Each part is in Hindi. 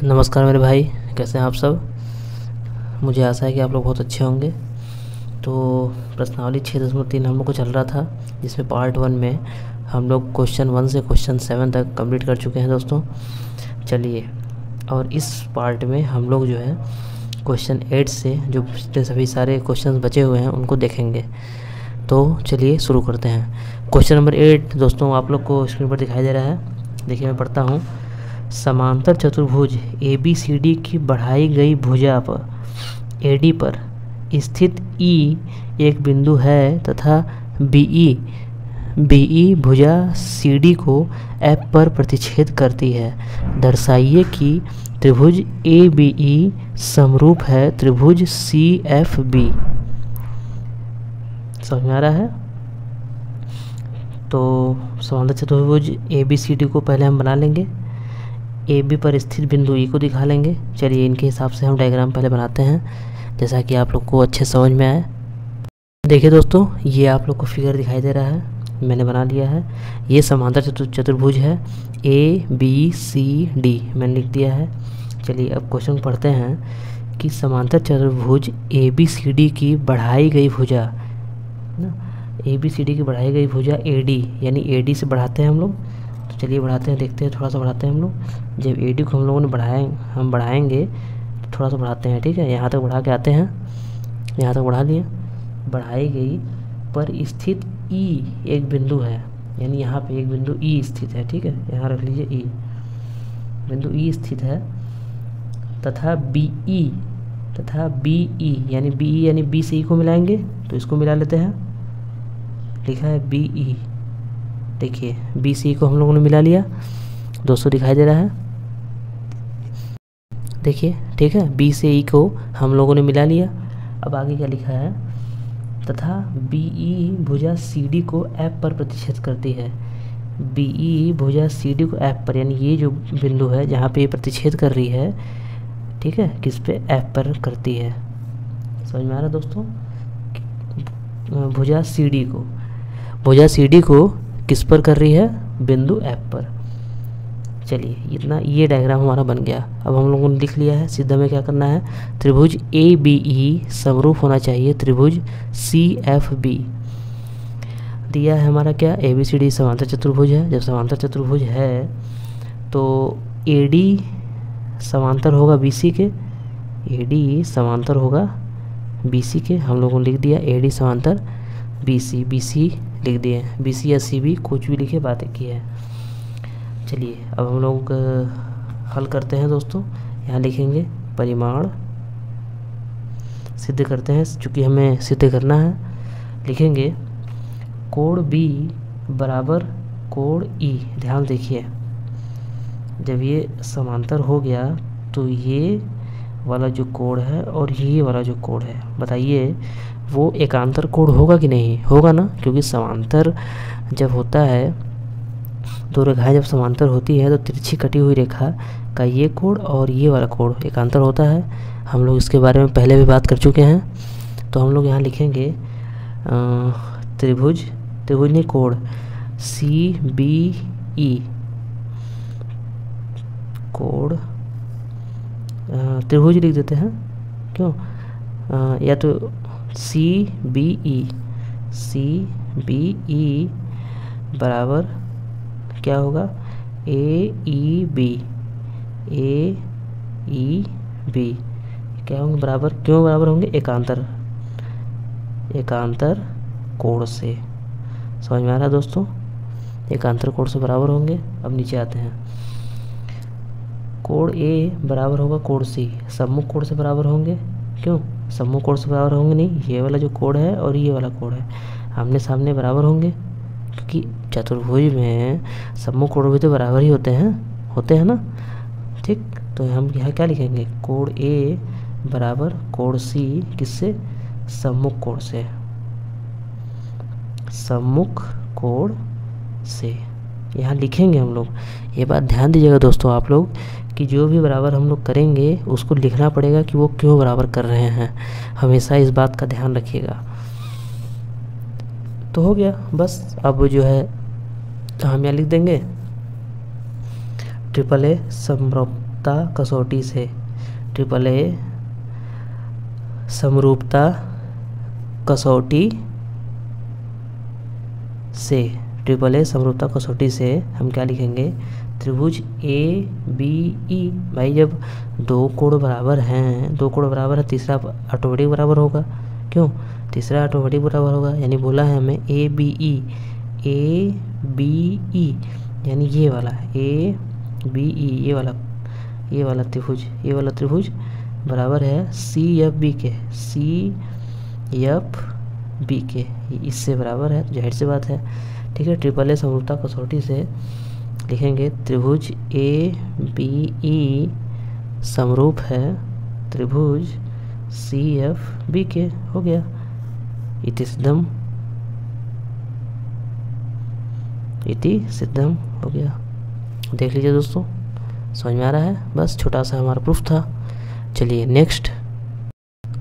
नमस्कार मेरे भाई, कैसे हैं आप सब। मुझे आशा है कि आप लोग बहुत अच्छे होंगे। तो प्रश्नावली 6.3 हम लोग को चल रहा था, जिसमें पार्ट 1 में हम लोग क्वेश्चन 1 से क्वेश्चन 7 तक कंप्लीट कर चुके हैं दोस्तों। चलिए, और इस पार्ट में हम लोग जो है क्वेश्चन 8 से जो पिछले सभी सारे क्वेश्चन बचे हुए हैं उनको देखेंगे। तो चलिए शुरू करते हैं। क्वेश्चन नंबर 8 दोस्तों आप लोग को स्क्रीन पर दिखाई दे रहा है। देखिए मैं पढ़ता हूँ। समांतर चतुर्भुज ABCD की बढ़ाई गई भुजा पर AD पर स्थित E एक बिंदु है तथा BE भुजा CD को F पर प्रतिच्छेद करती है। दर्शाइए कि त्रिभुज ABE समरूप है त्रिभुज CFB। समझ में आ रहा है। तो समांतर चतुर्भुज ABCD को पहले हम बना लेंगे। AB पर स्थित बिंदु E को दिखा लेंगे। चलिए इनके हिसाब से हम डायग्राम पहले बनाते हैं, जैसा कि आप लोग को अच्छे समझ में आए। देखिए दोस्तों, ये आप लोग को फिगर दिखाई दे रहा है, मैंने बना लिया है। ये समांतर चतुर्भुज है ABCD, मैंने लिख दिया है। चलिए अब क्वेश्चन पढ़ते हैं कि समांतर चतुर्भुज ABCD की बढ़ाई गई भुजा ना, ABCD की बढ़ाई गई भुजा AD, यानी AD से बढ़ाते हैं हम लोग। तो चलिए बढ़ाते हैं, देखते हैं, थोड़ा सा बढ़ाते हैं हम लोग। जब AD को हम लोगों ने बढ़ाएंगे तो थोड़ा सा बढ़ाते हैं, ठीक है। यहाँ तक बढ़ा के आते हैं, यहाँ तक बढ़ा दिए। बढ़ाई गई पर स्थित E एक बिंदु है, यानी यहाँ पे एक बिंदु E स्थित है, ठीक है। यहाँ रख लीजिए E, बिंदु E स्थित है तथा BE यानी BE यानी B से E को मिलाएंगे, तो इसको मिला लेते हैं। लिखा है BE, देखिए BC को हम लोगों ने मिला लिया। 200 दिखाई दे रहा है, देखिए, ठीक है। B से E को हम लोगों ने मिला लिया। अब आगे क्या लिखा है, तथा BE भुजा CD को F पर प्रतिच्छेद करती है। BE भुजा CD को F पर, यानी ये जो बिंदु है जहाँ पे ये प्रतिच्छेद कर रही है, ठीक है, किस पे, F पर करती है। समझ में आ रहा है दोस्तों। भुजा CD को किस पर कर रही है, बिंदु F पर। चलिए इतना, ये डायग्राम हमारा बन गया। अब हम लोगों ने लिख लिया है। सीधा में क्या करना है, त्रिभुज ABE समरूप होना चाहिए त्रिभुज CFB। दिया है हमारा क्या, ABCD समांतर चतुर्भुज है। जब समांतर चतुर्भुज है तो AD समांतर होगा BC के, AD समांतर होगा BC के। हम लोगों ने लिख दिया AD समांतर BC लिख दिए। BC या CB कुछ भी लिखे, बात की है। चलिए अब हम लोग हल करते हैं दोस्तों। यहाँ लिखेंगे परिमाण, सिद्ध करते हैं, चूँकि हमें सिद्ध करना है। लिखेंगे कोण B बराबर कोण E। ध्यान देखिए, जब ये समांतर हो गया तो ये वाला जो कोण है और ये वाला जो कोण है, बताइए वो एकांतर कोण होगा कि नहीं होगा ना। क्योंकि समांतर जब होता है, दो रेखाएं जब समांतर होती है तो तिरछी कटी हुई रेखा का ये कोण और ये वाला कोण एकांतर होता है। हम लोग इसके बारे में पहले भी बात कर चुके हैं। तो हम लोग यहाँ लिखेंगे त्रिभुज नहीं, कोण CBE, कोण त्रिभुज लिख देते हैं, क्यों, या तो CBE बराबर क्या होगा, AEB क्या होंगे, बराबर, क्यों बराबर होंगे, एकांतर कोण से। समझ में आ रहा है दोस्तों, एकांतर कोण से बराबर होंगे। अब नीचे आते हैं। कोण A बराबर होगा कोण C, सम्मुख कोण से बराबर होंगे। क्यों, सम्मुख कोण से बराबर होंगे नहीं, ये वाला जो कोण है और ये वाला कोण है आमने सामने बराबर होंगे। क्योंकि चतुर्भुज में सम्मुख कोण भी तो बराबर ही होते हैं ना, ठीक। तो हम यहाँ क्या लिखेंगे, कोण A बराबर कोण C किससे, सम्मुख कोण से यहाँ लिखेंगे हम लोग। ये बात ध्यान दीजिएगा दोस्तों आप लोग, कि जो भी बराबर हम लोग करेंगे उसको लिखना पड़ेगा कि वो क्यों बराबर कर रहे हैं। हमेशा इस बात का ध्यान रखिएगा। तो हो गया बस। अब जो है हम यहाँ लिख देंगे AAA समरूपता कसौटी से, ट्रिपल ए समरूपता कसौटी से, ट्रिपल ए समरूपता कसौटी से हम क्या लिखेंगे, त्रिभुज ए बी ई। भाई जब दो कोण बराबर हैं, दो कोण बराबर है, तीसरा ऑटोमेटिक बराबर होगा। क्यों? तीसरा ऑटोमेटिक बराबर होगा, यानी बोला है हमें A B E, A B E यानी ये वाला ए बी ई, ये वाला त्रिभुज, ये वाला त्रिभुज बराबर है सी एफ बी के, सी एफ बी के, इससे बराबर है, जाहिर सी बात है। ठीक है, ट्रिपल ए समरूपता कसौटी से लिखेंगे त्रिभुज ए बी ई समरूप है त्रिभुज सी एफ बी के, हो गया। इति सिद्धम हो गया। देख लीजिए दोस्तों, समझ में आ रहा है? बस छोटा सा हमारा प्रूफ था। चलिए नेक्स्ट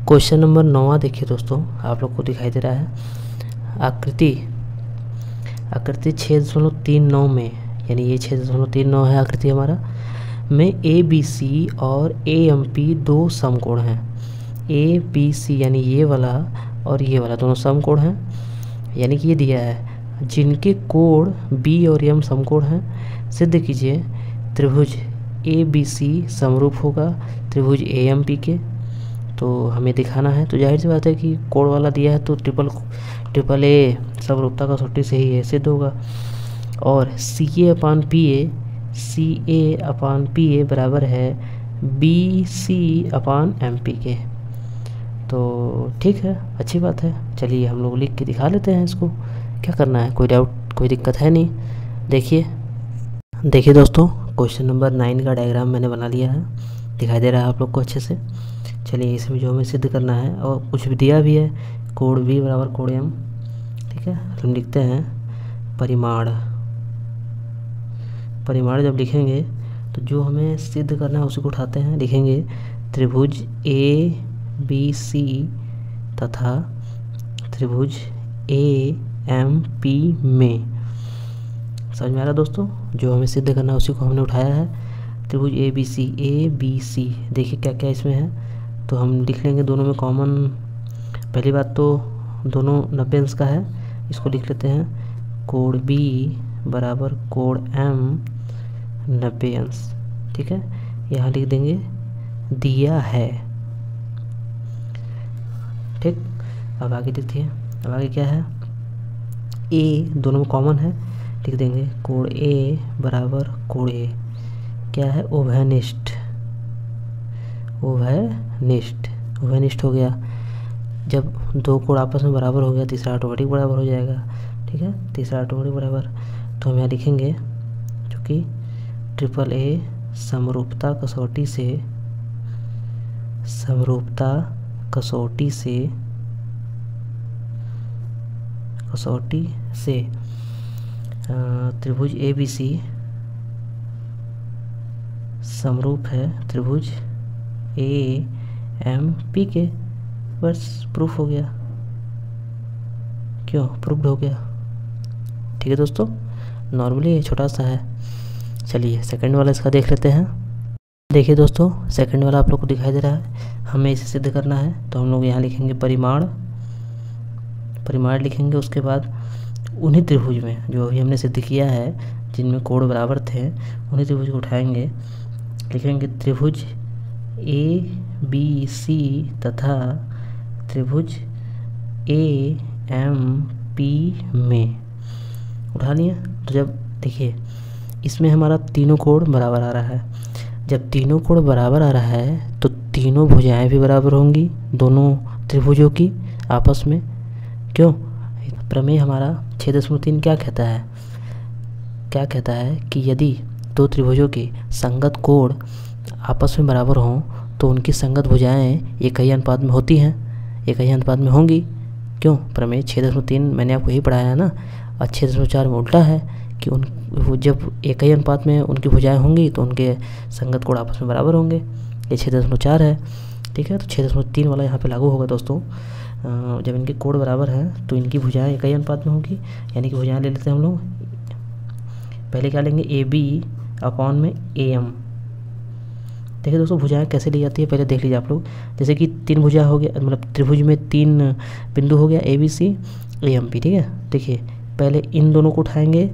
क्वेश्चन नंबर 9 देखिए दोस्तों, आप लोग को दिखाई दे रहा है आकृति 6.39 में, यानी ये 6.39 है आकृति हमारा, में ए बी सी और ए एम पी दो समकोण हैं। ए बी सी यानी ये वाला और ये वाला दोनों समकोण हैं, यानी कि ये दिया है जिनके कोण बी और एम समकोण हैं। सिद्ध कीजिए त्रिभुज ए बी सी समरूप होगा त्रिभुज ए एम पी के। तो हमें दिखाना है, तो जाहिर सी बात है कि कोण वाला दिया है तो ट्रिपल ए समरूपता कसौटी से ही सिद्ध होगा। और सी ए अपान पी ए बराबर है बी सी अपान एम पी के। तो ठीक है, अच्छी बात है। चलिए हम लोग लिख के दिखा लेते हैं इसको, क्या करना है, कोई डाउट कोई दिक्कत है नहीं। देखिए दोस्तों, क्वेश्चन नंबर 9 का डायग्राम मैंने बना लिया है, दिखाई दे रहा है आप लोग को अच्छे से। चलिए इसमें जो हमें सिद्ध करना है और कुछ भी दिया भी है, कोण बी बराबर कोण एम। ठीक है, हम लिखते हैं परिमाण जब लिखेंगे तो जो हमें सिद्ध करना है उसी को उठाते हैं, लिखेंगे त्रिभुज ए बी सी तथा त्रिभुज ए एम पी में। समझ में आ रहा दोस्तों? जो हमें सिद्ध करना है उसी को हमने उठाया है, त्रिभुज ए बी सी। देखिए क्या क्या इसमें है, तो हम लिख लेंगे दोनों में कॉमन। पहली बात तो दोनों 90 अंश का है, इसको लिख लेते हैं कोण बी बराबर कोण एम 90 अंश। ठीक है, यहाँ लिख देंगे दिया है। ठीक, अब आगे देखिए, अब आगे क्या है, ए दोनों में कॉमन है, लिख देंगे कोण ए बराबर कोण ए, क्या है, उभयनिष्ठ हो गया। जब दो कोण आपस में बराबर हो गया, तीसरा ऑटोमेटिक बराबर हो जाएगा। ठीक है, तीसरा ऑटोमेटिक बराबर, तो हम यहाँ लिखेंगे क्योंकि ट्रिपल ए समरूपता कसौटी से त्रिभुज ए बी सी समरूप है त्रिभुज ए एम पी के। बस प्रूफ हो गया, क्यों, प्रूफ्ड हो गया। ठीक है दोस्तों, नॉर्मली ये छोटा सा है। चलिए सेकंड वाला इसका देख लेते हैं। देखिए दोस्तों, सेकंड वाला आप लोग को दिखाई दे रहा है, हमें इसे सिद्ध करना है, तो हम लोग यहाँ लिखेंगे परिमाण लिखेंगे। उसके बाद उन्हीं त्रिभुज में जो अभी हमने सिद्ध किया है, जिनमें कोण बराबर थे, उन्हीं त्रिभुज को उठाएंगे, लिखेंगे त्रिभुज ए बी सी तथा त्रिभुज ए एम पी में। उठा लिया, तो जब देखिए इसमें हमारा तीनों कोण बराबर आ रहा है। जब तीनों कोण बराबर आ रहा है तो तीनों भुजाएं भी बराबर होंगी दोनों त्रिभुजों की आपस में। क्यों? प्रमेय हमारा 6.3 क्या कहता है कि यदि दो त्रिभुजों के संगत कोण आपस में बराबर हों तो उनकी संगत भुजाएं एक ही अनुपात में होती हैं, एक ही अनुपात में होंगी। क्यों? प्रमेय 6.3 मैंने आपको यही पढ़ाया है ना। और 6.4 में उल्टा है कि जब एक ही अनुपात में उनकी भुजाएं होंगी तो उनके संगत कोण आपस में बराबर होंगे। ये 6.4 है। ठीक है, तो 6.3 वाला यहाँ पे लागू होगा दोस्तों। जब इनके कोण बराबर हैं तो इनकी भुजाएं एक ही अनुपात में होंगी, यानी कि भुजाएं ले लेते हैं हम लोग। पहले क्या लेंगे, ए बी अपॉन में ए एम। देखिए दोस्तों भुजाएं कैसे ली जाती है पहले देख लीजिए आप लोग। जैसे कि 3 भुजा हो गया, मतलब त्रिभुज में 3 बिंदु हो गया ABC AMP, ठीक है। देखिए पहले इन दोनों को उठाएंगे,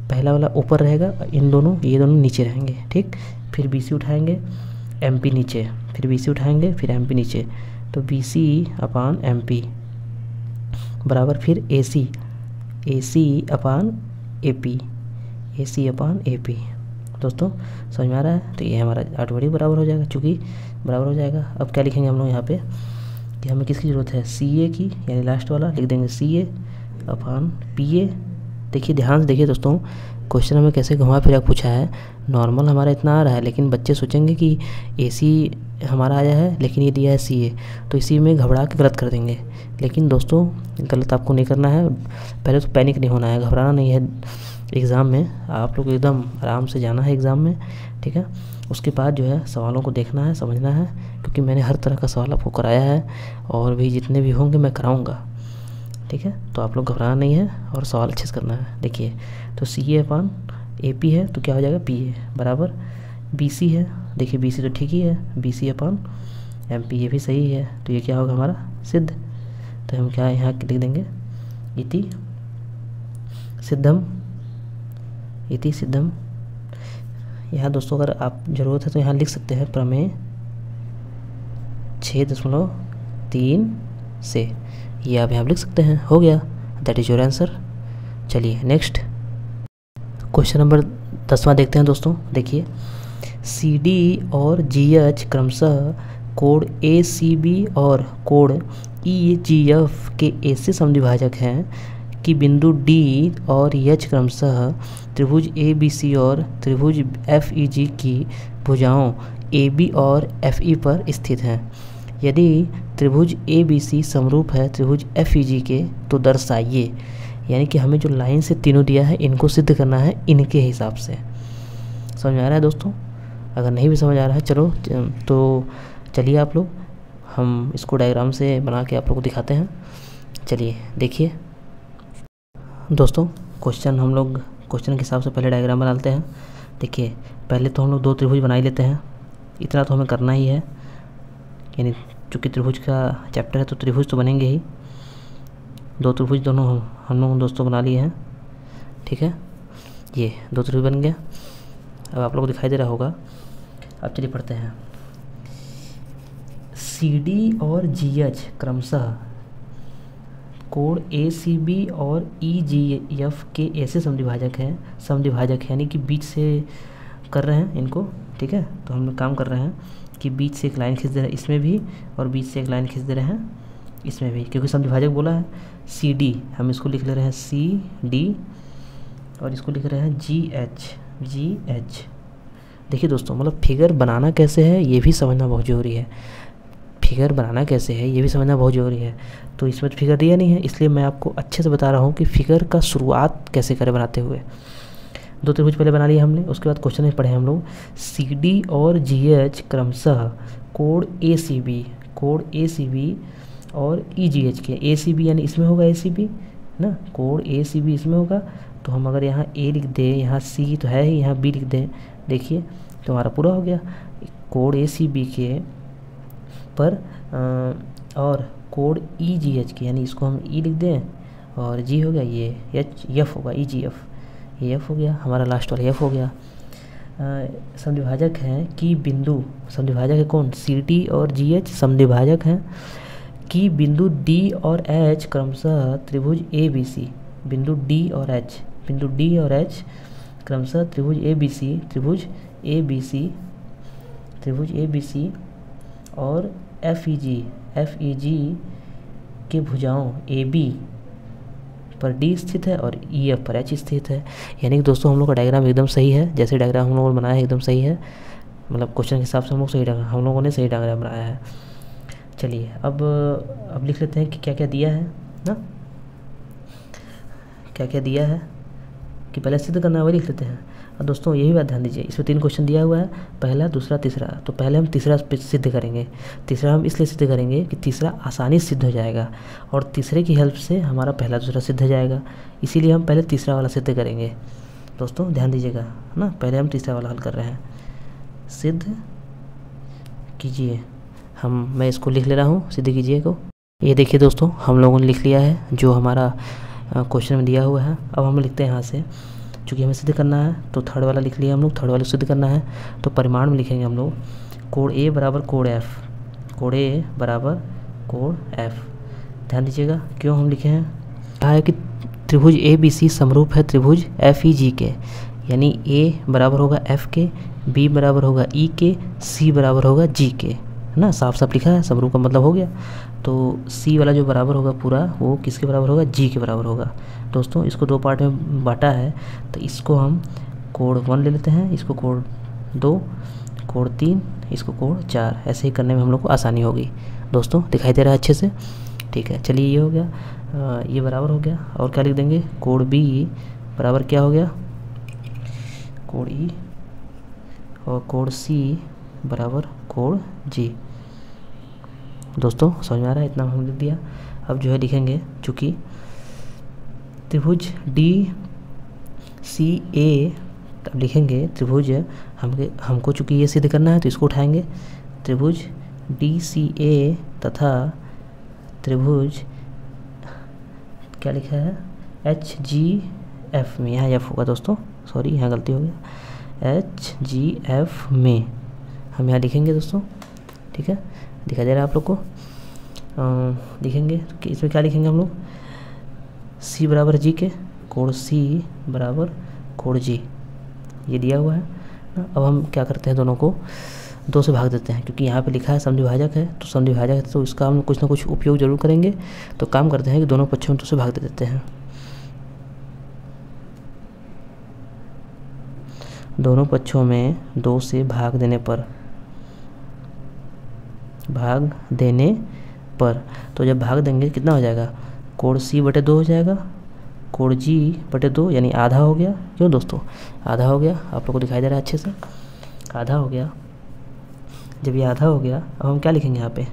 पहला वाला ऊपर रहेगा, इन दोनों ये दोनों नीचे रहेंगे, ठीक। फिर BC उठाएंगे, MP नीचे, फिर BC उठाएंगे, फिर MP नीचे, तो BC अपान MP बराबर फिर AC अपान AP। दोस्तों समझ में आ रहा है? तो ये हमारा ऑटोमेटिक बराबर हो जाएगा, चूँकि बराबर हो जाएगा। अब क्या लिखेंगे हम लोग यहाँ पे कि हमें किसकी ज़रूरत है, CA की, यानी लास्ट वाला लिख देंगे CA अपान PA। देखिए ध्यान से देखिए दोस्तों, क्वेश्चन हमें कैसे घुमा फिरा पूछा है। नॉर्मल हमारा इतना आ रहा है, लेकिन बच्चे सोचेंगे कि AC हमारा आया है लेकिन ये दिया है CA, तो इसी में घबरा के गलत कर देंगे। लेकिन दोस्तों गलत आपको नहीं करना है, पहले तो पैनिक नहीं होना है, घबराना नहीं है। एग्ज़ाम में आप लोग एकदम आराम से जाना है एग्ज़ाम में, ठीक है। उसके बाद जो है सवालों को देखना है, समझना है, क्योंकि मैंने हर तरह का सवाल आपको कराया है और भी जितने भी होंगे मैं कराऊँगा, ठीक है। तो आप लोग घबराना नहीं है और सवाल अच्छे से करना है। देखिए तो CA अपान AP है तो क्या हो जाएगा PA बराबर BC है। देखिए BC तो ठीक ही है, BC अपान MP ये भी सही है, तो ये क्या होगा हमारा सिद्ध। तो हम क्या यहाँ लिख देंगे इति सिद्धम। यहाँ दोस्तों अगर आप ज़रूरत है तो यहाँ लिख सकते हैं प्रमेय 6.3 से, ये आप यहाँ लिख सकते हैं। हो गया, दैट इज़ योर आंसर। चलिए नेक्स्ट क्वेश्चन नंबर 10वां देखते हैं दोस्तों। देखिए CD और GH क्रमशः कोण ACB और कोण EGF के ऐसे समद्विभाजक हैं कि बिंदु D और H क्रमशः त्रिभुज ABC और त्रिभुज FEG की भुजाओं AB और FE पर स्थित हैं। यदि त्रिभुज ABC समरूप है त्रिभुज FEG के तो दर्शाइए। यानी कि हमें जो लाइन से तीनों दिया है इनको सिद्ध करना है इनके हिसाब से। समझ में आ रहा है दोस्तों? अगर नहीं भी समझ आ रहा है चलो तो चलिए आप लोग हम इसको डायग्राम से बना के आप लोग को दिखाते हैं। चलिए देखिए दोस्तों, क्वेश्चन हम लोग क्वेश्चन के हिसाब से पहले डायग्राम बना लेते हैं। देखिए पहले तो हम लोग 2 त्रिभुज बना ही लेते हैं, इतना तो हमें करना ही है। यानी चूँकि त्रिभुज का चैप्टर है तो त्रिभुज तो बनेंगे ही। 2 त्रिभुज दोनों हम लोग दोस्तों बना लिए हैं, ठीक है। ये 2 त्रिभुज बन गया, अब आप लोग को दिखाई दे रहा होगा। अब चलिए पढ़ते हैं। CD और GH क्रमशः कोण ACB और EGF के ऐसे समद्विभाजक हैं, समद्विभाजक यानी कि बीच से कर रहे हैं इनको, ठीक है। तो हम लोग काम कर रहे हैं कि बीच से एक लाइन खींच दे रहे हैं इसमें भी और बीच से एक लाइन खींच दे रहे हैं इसमें भी, क्योंकि समद्विभाजक बोला है। CD हम इसको लिख ले रहे हैं CD और इसको लिख रहे हैं GH। देखिए दोस्तों, मतलब फिगर बनाना कैसे है ये भी समझना बहुत ज़रूरी है। फिगर बनाना कैसे है ये भी समझना बहुत ज़रूरी है। तो इसमें तो फिगर दिया नहीं है, इसलिए मैं आपको अच्छे से बता रहा हूँ कि फिगर का शुरुआत कैसे करें बनाते हुए। 2 त्रिभुज पहले बना लिए हमने, उसके बाद क्वेश्चन में पढ़े हम लोग CD और GH क्रमशः कोण ACB और EGH के, ACB यानी इसमें होगा ACB ना, कोण ACB इसमें होगा। तो हम अगर यहाँ A लिख दें, यहाँ C तो है ही, यहाँ B लिख दें, देखिए तो हमारा पूरा हो गया। कोण ACB के पर और कोण EGH के, यानी इसको हम E लिख दें और G हो गया, ये F होगा, EGF ये F हो गया, हमारा लास्ट वाला F हो गया। समद्विभाजक हैं कि बिंदु, समद्विभाजक है कौन, CD और GH समद्विभाजक हैं कि बिंदु D और H क्रमशः त्रिभुज ABC, बिंदु D और H क्रमशः त्रिभुज ABC और FEG के भुजाओं AB पर D स्थित है और EF पर H स्थित है। यानी कि दोस्तों हम लोग का डायग्राम एकदम सही है, जैसे डायग्राम हम लोगों ने बनाया है एकदम सही है। मतलब क्वेश्चन के हिसाब से हम लोगों ने सही डायग्राम बनाया है। चलिए अब लिख लेते हैं कि क्या क्या दिया है ना, क्या क्या दिया है कि पहले सिद्ध करना है वही लिख लेते हैं। और दोस्तों यही बात ध्यान दीजिए, इसमें 3 क्वेश्चन दिया हुआ है, पहला दूसरा तीसरा। तो पहले हम तीसरा सिद्ध करेंगे। तीसरा हम इसलिए सिद्ध करेंगे कि तीसरा आसानी से सिद्ध हो जाएगा और तीसरे की हेल्प से हमारा पहला दूसरा सिद्ध हो जाएगा, इसीलिए हम पहले तीसरा वाला सिद्ध करेंगे। दोस्तों ध्यान दीजिएगा ना, पहले हम तीसरा वाला हल कर रहे हैं। सिद्ध कीजिए। मैं इसको लिख ले रहा हूँ, सिद्ध कीजिए को। ये देखिए दोस्तों, हम लोगों ने लिख लिया है जो हमारा क्वेश्चन में दिया हुआ है। अब हम लिखते हैं यहाँ से, चूँकि हमें सिद्ध करना है तो थर्ड वाला लिख लिया हम लोग, थर्ड वाले को सिद्ध करना है तो परिमाण में लिखेंगे हम लोग कोण ए बराबर कोण एफ, कोण ए बराबर कोण एफ। ध्यान दीजिएगा क्यों हम लिखे हैं, कहा है कि त्रिभुज ए बी सी समरूप है त्रिभुज एफ ई जी के, यानी ए बराबर होगा एफ के, बी बराबर होगा ई के, सी बराबर होगा जी के, है ना। साफ साफ लिखा है, समरूप का मतलब हो गया। तो सी वाला जो बराबर होगा पूरा वो किसके बराबर होगा, जी के बराबर होगा। दोस्तों इसको दो पार्ट में बांटा है तो इसको हम कोण 1 ले लेते हैं, इसको कोण 2, कोण 3, इसको कोण 4। ऐसे ही करने में हम लोग को आसानी होगी। दोस्तों दिखाई दे रहा है अच्छे से, ठीक है। चलिए ये हो गया, ये बराबर हो गया। और क्या लिख देंगे, कोण बी बराबर क्या हो गया, कोण ई, और कोण सी बराबर कोण जी। दोस्तों समझ में आ रहा है, इतना हम लिख दिया। अब जो है लिखेंगे, चूँकि त्रिभुज डी सी ए, तब लिखेंगे त्रिभुज हमको चूँकि ये सिद्ध करना है तो इसको उठाएंगे, त्रिभुज डी सी ए तथा त्रिभुज क्या लिखा है एच जी एफ में, यहाँ एफ होगा दोस्तों, सॉरी यहाँ गलती हो गया, एच जी एफ में हम यहाँ लिखेंगे दोस्तों, ठीक है। दिखाई दे रहा है आप लोग को, लिखेंगे कि इसमें क्या लिखेंगे हम लोग, सी बराबर जी के, कोण सी बराबर कोण जी, ये दिया हुआ है ना। अब हम क्या करते हैं, दोनों को 2 से भाग देते हैं, क्योंकि यहाँ पे लिखा है समद्विभाजक है, तो समद्विभाजक है तो इसका हम कुछ ना कुछ उपयोग जरूर करेंगे। तो काम करते हैं कि दोनों पक्षों में 2 से भाग दे देते हैं। दोनों पक्षों में 2 से भाग देने पर तो जब भाग देंगे कितना हो जाएगा, कोण सी बटे 2 हो जाएगा, कोण जी बटे 2, यानी आधा हो गया। क्यों दोस्तों, आधा हो गया, आप लोग को दिखाई दे रहा है अच्छे से, आधा हो गया। जब ये आधा हो गया, अब हम क्या लिखेंगे यहाँ पे,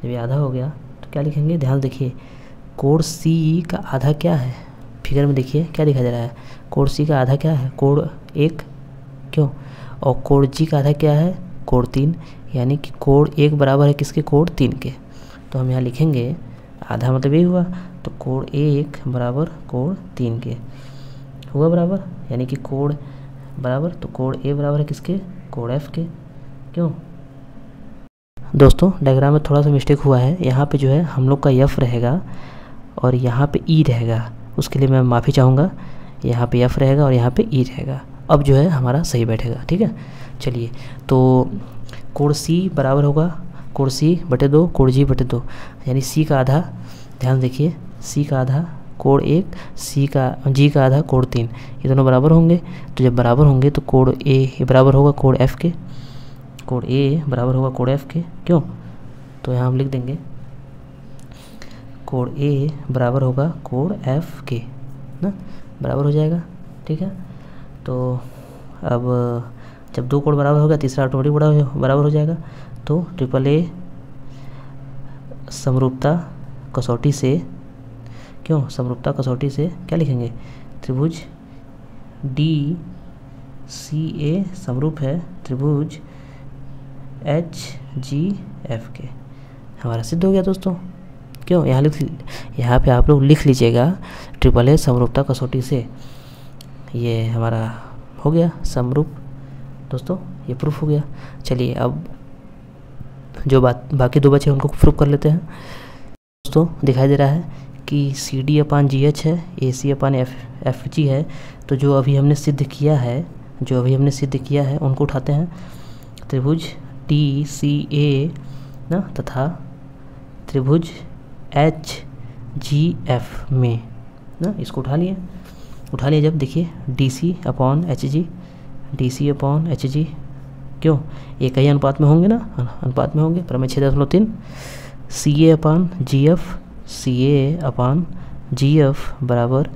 जब ये आधा हो गया तो क्या लिखेंगे, ध्यान देखिए, कोण सी का आधा क्या है, फिगर में देखिए क्या दिखाई दे रहा है, कोण सी का आधा क्या है, कोण 1, क्यों, और कोण जी का आधा क्या है, कोण 3, यानी कि कोण 1 बराबर है किसके, कोण 3 के। तो हम यहाँ लिखेंगे आधा मतलब ये हुआ, तो कोण 1 बराबर कोण 3 के हुआ बराबर, यानी कि कोण बराबर, तो कोण ए बराबर है किसके, कोण एफ के। क्यों दोस्तों, डायग्राम में थोड़ा सा मिस्टेक हुआ है, यहाँ पे जो है हम लोग का एफ रहेगा और यहाँ पे ई रहेगा, उसके लिए मैं माफ़ी चाहूँगा। यहाँ पे एफ रहेगा और यहाँ पे ई रहेगा। अब जो है हमारा सही बैठेगा, ठीक है। चलिए, तो कोण सी बराबर होगा कोण सी बटे 2, कोण जी बटे 2, यानी सी का आधा, ध्यान देखिए, सी का आधा कोण 1, जी का आधा कोण 3, ये दोनों बराबर होंगे। तो जब बराबर होंगे तो कोण ए बराबर होगा कोण एफ के, कोण ए बराबर होगा कोण एफ के। क्यों, तो यहाँ हम लिख देंगे कोण ए बराबर होगा कोण एफ के ना, बराबर हो जाएगा, ठीक है। तो अब जब 2 कोण बराबर होगा, तीसरा ऑटोमेटिक बराबर हो जाएगा। तो ट्रिपल ए समरूपता कसौटी से, क्यों, समरूपता कसौटी से क्या लिखेंगे, त्रिभुज डी सी ए समरूप है त्रिभुज एच जी एफ के, हमारा सिद्ध हो गया दोस्तों। क्यों, यहाँ पे आप लोग लिख लीजिएगा ट्रिपल ए समरूपता कसौटी से, ये हमारा हो गया समरूप दोस्तों, ये प्रूफ हो गया। चलिए अब जो बाकी 2 बचे उनको प्रूफ कर लेते हैं। दोस्तों दिखाई दे रहा है कि सी डी अपान जी एच है, ए सी अपान एफ जी है। तो जो अभी हमने सिद्ध किया है उनको उठाते हैं, त्रिभुज डी सी ए ना तथा त्रिभुज एच जी एफ में ना, इसको उठा लिए। जब देखिए D C upon H G, क्यों, एक ही अनुपात में होंगे ना, अनुपात में होंगे, प्रमेय 6.3, सी ए अपान जी एफ बराबर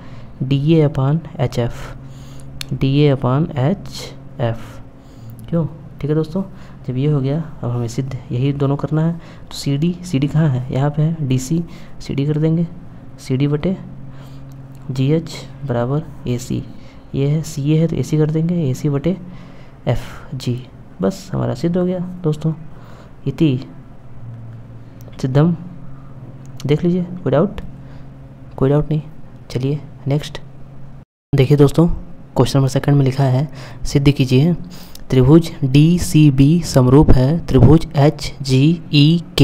D A upon H F. क्यों, ठीक है दोस्तों। जब ये हो गया, अब हमें सिद्ध यही दोनों करना है। तो सी डी कहाँ है, यहाँ पे है, डी सी डी कर देंगे, सी डी बटे जी एच बराबर ए सी, ये है सी ए है तो ए सी कर देंगे, ए सी बटे एफ जी, बस हमारा सिद्ध हो गया दोस्तों। इति सिद्धम। देख लीजिए, कोई डाउट? कोई डाउट नहीं। चलिए नेक्स्ट देखिए दोस्तों, क्वेश्चन नंबर 2 में लिखा है सिद्ध कीजिए त्रिभुज DCB समरूप है त्रिभुज HGEK।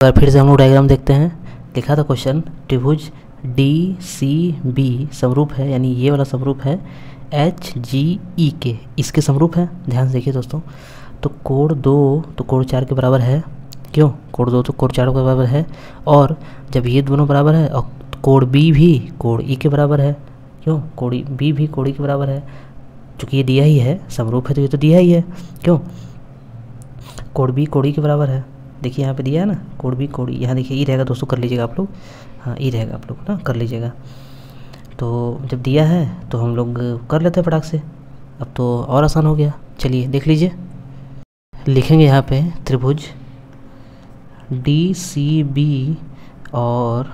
अगर फिर से हम लोग डायग्राम देखते हैं, लिखा था क्वेश्चन त्रिभुज DCB समरूप है, यानी ये वाला समरूप है HGEK, इसके समरूप है। ध्यान से देखिए दोस्तों, तो कोण 2 तो कोण 4 के बराबर है। क्यों? कोण 2 तो कोण 4 के बराबर है, और जब ये दोनों बराबर है और कोण B भी कोण E के बराबर है। क्यों? कोण B भी कोण E के बराबर है, चूँकि ये दिया ही है, समरूप है तो ये तो दिया ही है। क्यों? कोण B कोण E के बराबर है। देखिए यहाँ पे दिया है ना, कोण B कोण E, यहाँ देखिए E रहेगा दोस्तों, कर लीजिएगा आप लोग। हाँ E रहेगा, आप लोग ना कर लीजिएगा। तो जब दिया है तो हम लोग कर लेते हैं फटाक से, अब तो और आसान हो गया। चलिए देख लीजिए, लिखेंगे यहाँ पे त्रिभुज DCB और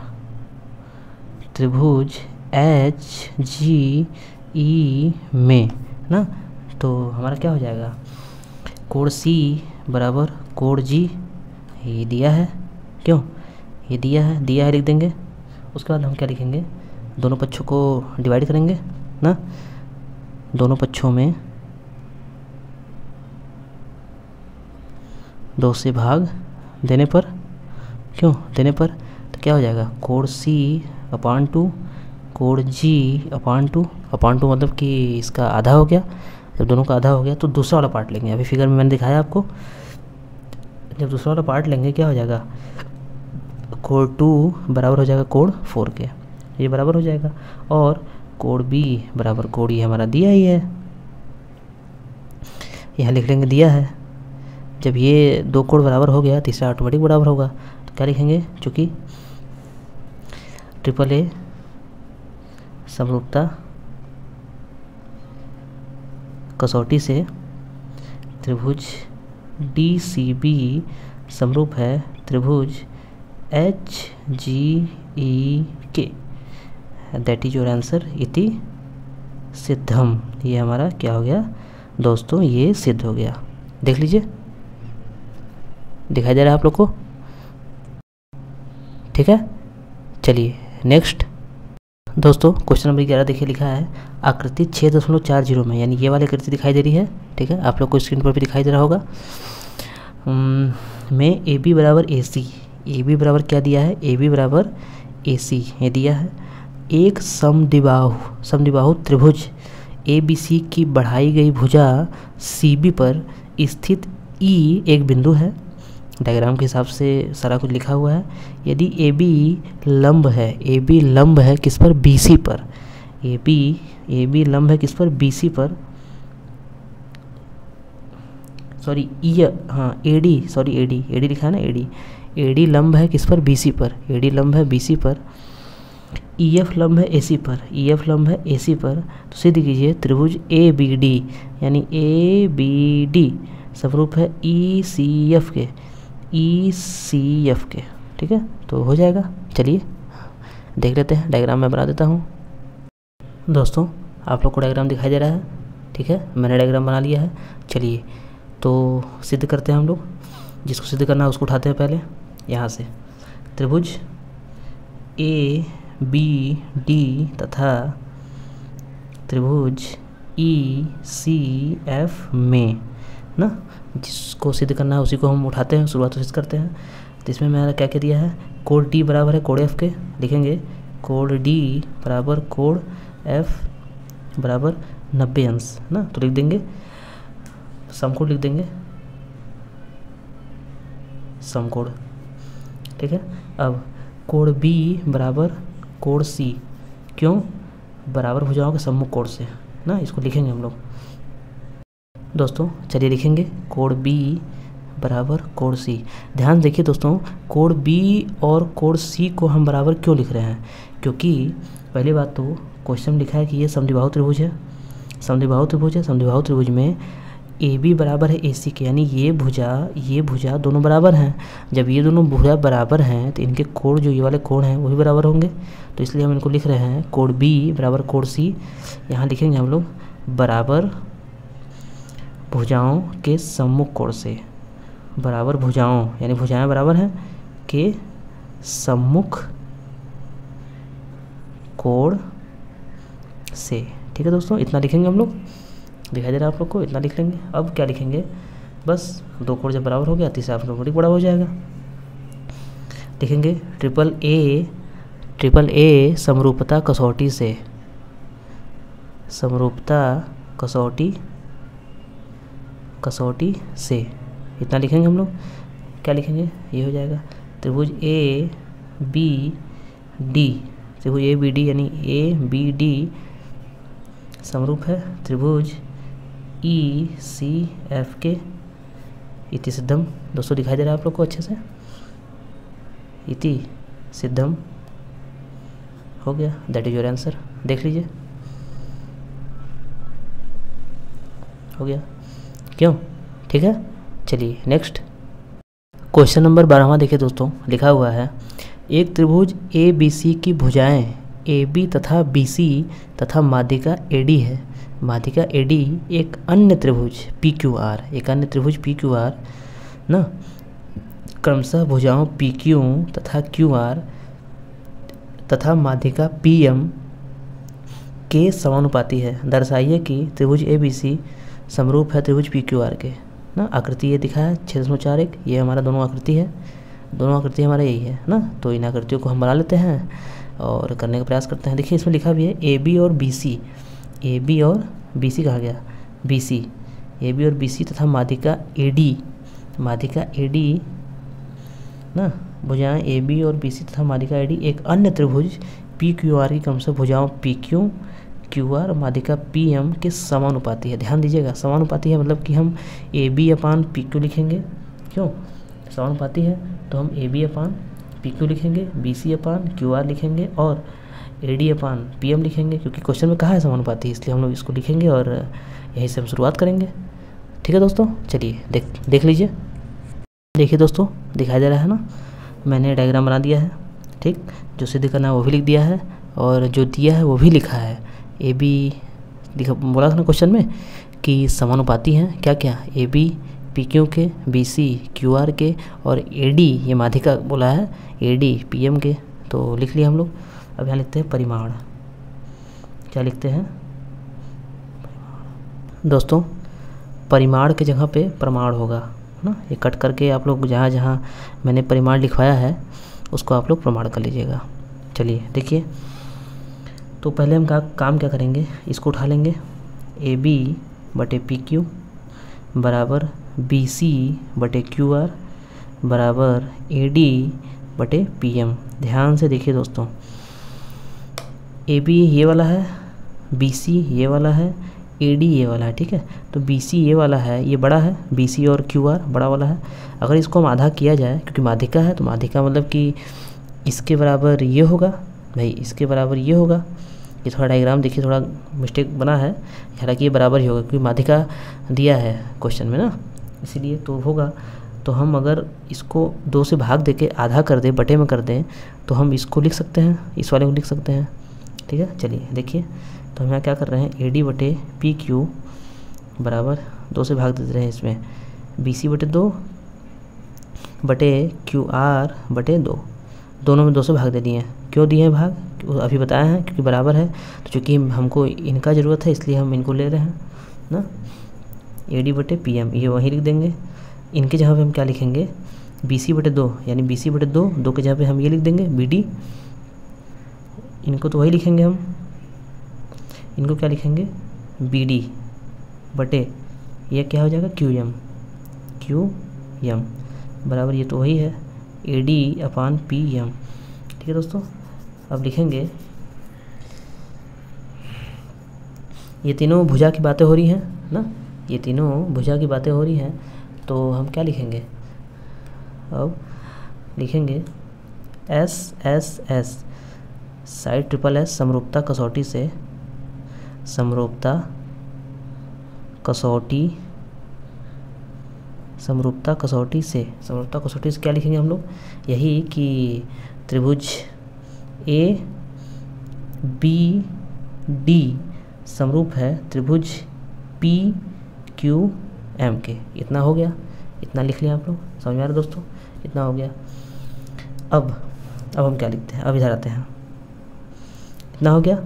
त्रिभुज HGE में ना, तो हमारा क्या हो जाएगा, कोण C बराबर कोण G, ये दिया है। क्यों? ये दिया है लिख देंगे। उसके बाद हम क्या लिखेंगे, दोनों पक्षों को डिवाइड करेंगे ना, दोनों पक्षों में 2 से भाग देने पर, क्यों देने पर, तो क्या हो जाएगा, कोण C/2 कोण G/2 मतलब कि इसका आधा हो गया। जब दोनों का आधा हो गया तो दूसरा वाला पार्ट लेंगे। अभी फिगर में मैंने दिखाया आपको, जब दूसरा वाला पार्ट लेंगे क्या हो जाएगा, कोण 2 बराबर हो जाएगा कोण 4 के, ये बराबर हो जाएगा, और कोण B बराबर कोण E हमारा दिया ही है, यहाँ लिख लेंगे दिया है। जब ये 2 कोण बराबर हो गया, तीसरा ऑटोमेटिक बराबर होगा, तो क्या लिखेंगे, चूँकि AAA समरूपता कसौटी से त्रिभुज DCB समरूप है त्रिभुज HGEK, that is your answer इति सिद्धम। ये हमारा क्या हो गया दोस्तों, ये सिद्ध हो गया। देख लीजिए, दिखाई दे रहा है आप लोग को? ठीक है, चलिए नेक्स्ट दोस्तों, क्वेश्चन नंबर 11 देखिए, लिखा है आकृति 6.40 में, यानी ये वाली आकृति दिखाई दे रही है। ठीक है, आप लोग को स्क्रीन पर भी दिखाई दे रहा होगा। में AB बराबर AC, AB बराबर क्या दिया है, AB बराबर AC ये दिया है। एक समद्विबाहु त्रिभुज ABC की बढ़ाई गई भुजा CB पर स्थित E एक बिंदु है। डायग्राम के हिसाब से सारा कुछ लिखा हुआ है। यदि AB लंब है किस पर, BC पर, AB लंब है किस पर, BC पर, सॉरी AD लिखा है ना, AD लंब है किस पर, BC पर, AD लंब है BC पर, EF लंब है AC पर, EF लंब है AC पर, तो सिद्ध कीजिए त्रिभुज ABD, यानी ABD समरूप है ECF के। ठीक है, तो हो जाएगा। चलिए देख लेते हैं, डायग्राम मैं बना देता हूँ। दोस्तों आप लोग को डायग्राम दिखाई दे रहा है? ठीक है, मैंने डायग्राम बना लिया है। चलिए तो सिद्ध करते हैं हम लोग, जिसको सिद्ध करना है उसको उठाते हैं पहले यहाँ से। त्रिभुज ABD तथा त्रिभुज ECF में ना, जिसको सिद्ध करना है उसी को हम उठाते हैं, शुरुआत से करते हैं। तो इसमें मैंने क्या दिया है, कोण D बराबर है कोण F के, लिखेंगे कोण D बराबर कोण F बराबर 90 अंश ना, तो लिख देंगे समकोण, लिख देंगे समकोण। ठीक है, अब कोण B बराबर कोण C, क्यों, बराबर भुजाओं के सम्मुख कोण से ना, इसको लिखेंगे हम लोग दोस्तों। चलिए लिखेंगे कोण B बराबर कोण C। ध्यान देखिए दोस्तों, कोण B और कोण C को हम बराबर क्यों लिख रहे हैं, क्योंकि पहली बात तो क्वेश्चन लिखा है कि ये समद्विबाहु त्रिभुज है, समद्विबाहु त्रिभुज में AB बराबर है AC के, यानी ये भुजा दोनों बराबर हैं। जब ये दोनों भुजा बराबर हैं तो इनके कोण, जो ये वाले कोण हैं, वो भी बराबर होंगे। तो इसलिए हम इनको लिख रहे हैं कोण B बराबर कोण C। यहाँ लिखेंगे हम लोग बराबर भुजाओं के सम्मुख कोण से, बराबर भुजाओं यानी भुजाएं बराबर हैं के सम्मुख कोण से। ठीक है दोस्तों, इतना लिखेंगे हम लोग, दिखाई दे रहा है आप लोग को, इतना लिख लेंगे। अब क्या लिखेंगे, बस दो कोण जब बराबर हो गया तीसरा ऑटोमेटिक बड़ा हो जाएगा। लिखेंगे ट्रिपल ए समरूपता कसौटी से, समरूपता कसौटी से, इतना लिखेंगे हम लोग। क्या लिखेंगे, ये हो जाएगा त्रिभुज ए बी डी, त्रिभुज ए बी डी यानी ए बी डी समरूप है त्रिभुज ई सी एफ के इति सिद्धम। दोस्तों दिखाई दे रहा है आप लोग को अच्छे से, इति सिद्धम हो गया, दैट इज योर आंसर। देख लीजिए हो गया, क्यों, ठीक है। चलिए नेक्स्ट क्वेश्चन नंबर 12वां देखिए दोस्तों, लिखा हुआ है एक त्रिभुज ए बी सी की भुजाएं ए बी तथा बी सी तथा माध्यिका ए डी है। माध्यिका ए डी एक अन्य त्रिभुज पी क्यू आर, एक अन्य त्रिभुज पी क्यू आर ना, क्रमशः भुजाओं पी क्यू तथा क्यू आर तथा माध्यिका पी एम के समानुपाती है। दर्शाइए कि त्रिभुज ए बी सी समरूप है त्रिभुज पी क्यू आर के ना। आकृति ये दिखा है 6.41, ये हमारा दोनों आकृति है, दोनों आकृति हमारा यही है ना। तो इन आकृतियों को हम बना लेते हैं और करने का प्रयास करते हैं। देखिए इसमें लिखा भी है ए बी और बी सी, ए बी और बी सी कहा गया, बी सी, ए बी और बी सी तथा माध्यिका ए डी, माध्यिका ए डी ना, भुजाएं ए बी और बी सी तथा माध्यिका ए डी एक अन्य त्रिभुज पी क्यू आर की क्रमशः भुजाओं पी क्यू क्यू आर माध्यिका पी एम के समानुपाती है। ध्यान दीजिएगा, समानुपाती है मतलब कि हम A B upon P Q लिखेंगे, क्यों, समानुपाती है तो हम A B upon P Q लिखेंगे, B C upon Q R लिखेंगे और A D upon P M लिखेंगे, क्योंकि क्वेश्चन में कहा है समानुपाती, इसलिए हम लोग इसको लिखेंगे और यहीं से हम शुरुआत करेंगे। ठीक है दोस्तों, चलिए देख लीजिए। देखिए दोस्तों दिखाई दे रहा है ना, मैंने डायग्राम बना दिया है, ठीक, जो सिद्ध करना है वो भी लिख दिया है और जो दिया है वो भी लिखा है। ए बी लिखा, बोला था ना क्वेश्चन में कि समानुपाती हैं क्या क्या, ए बी पी क्यू के, बी सी क्यू आर के और ए डी ये माध्यिका बोला है ए डी पी एम के, तो लिख लिया हम लोग। अब यहाँ लिखते हैं परिमाण, क्या लिखते हैं दोस्तों, परिमाण के जगह पे प्रमाण होगा ना। ये कट करके आप लोग जहाँ जहाँ मैंने परिमाण लिखवाया है उसको आप लोग प्रमाण कर लीजिएगा। चलिए देखिए, तो पहले हम काम क्या करेंगे, इसको उठा लेंगे, ए बी बटे पी क्यू बराबर बी सी बटे क्यू आर बराबर ए डी बटे पी एम। ध्यान से देखिए दोस्तों, ए बी ये वाला है, बी सी ये वाला है, ए डी ये वाला है, ठीक है। तो बी सी ये वाला है, ये बड़ा है, बी सी और क्यू आर बड़ा वाला है। अगर इसको हम आधा किया जाए, क्योंकि माध्यिका है तो माध्यिका मतलब कि इसके बराबर ये होगा भाई, इसके बराबर ये होगा। ये थोड़ा डायग्राम देखिए, थोड़ा मिस्टेक बना है, हालांकि ये बराबर ही होगा क्योंकि माध्यिका दिया है क्वेश्चन में ना, इसीलिए तो होगा। तो हम अगर इसको 2 से भाग देके आधा कर दें, बटे में कर दें, तो हम इसको लिख सकते हैं, इस वाले को लिख सकते हैं, ठीक है। चलिए देखिए, तो हम यहाँ क्या कर रहे हैं, ए डी बटे पी क्यू बराबर 2 से भाग दे रहे हैं इसमें, बी सी बटे 2 बटे क्यू आर बटे 2, दोनों में 2 से भाग दे दिए हैं। क्यों दिए हैं भाग, अभी बताया है, क्योंकि बराबर है, तो चूँकि हमको इनका ज़रूरत है इसलिए हम इनको ले रहे हैं ना। ए डी बटे पी एम ये वहीं लिख देंगे, इनके जगह पे हम क्या लिखेंगे, बी सी बटे 2 यानी बी सी बटे 2 के जगह पे हम ये लिख देंगे बी डी, इनको तो वही लिखेंगे हम, इनको क्या लिखेंगे बी डी बटे ये क्या हो जाएगा क्यू एम बराबर ये तो वही है A D upon P M. ठीक है दोस्तों, अब लिखेंगे, ये तीनों भुजा की बातें हो रही हैं ना, ये तीनों भुजा की बातें हो रही हैं, तो हम क्या लिखेंगे, अब लिखेंगे S S S side triple S समरूपता कसौटी से, समरूपता कसौटी से क्या लिखेंगे हम लोग, यही कि त्रिभुज ए बी डी समरूप है त्रिभुज पी क्यू एम के। इतना हो गया, इतना लिख लिया आप लोग, समझ में आ रहा है दोस्तों, इतना हो गया। अब हम क्या लिखते हैं, अब इधर आते हैं, इतना हो गया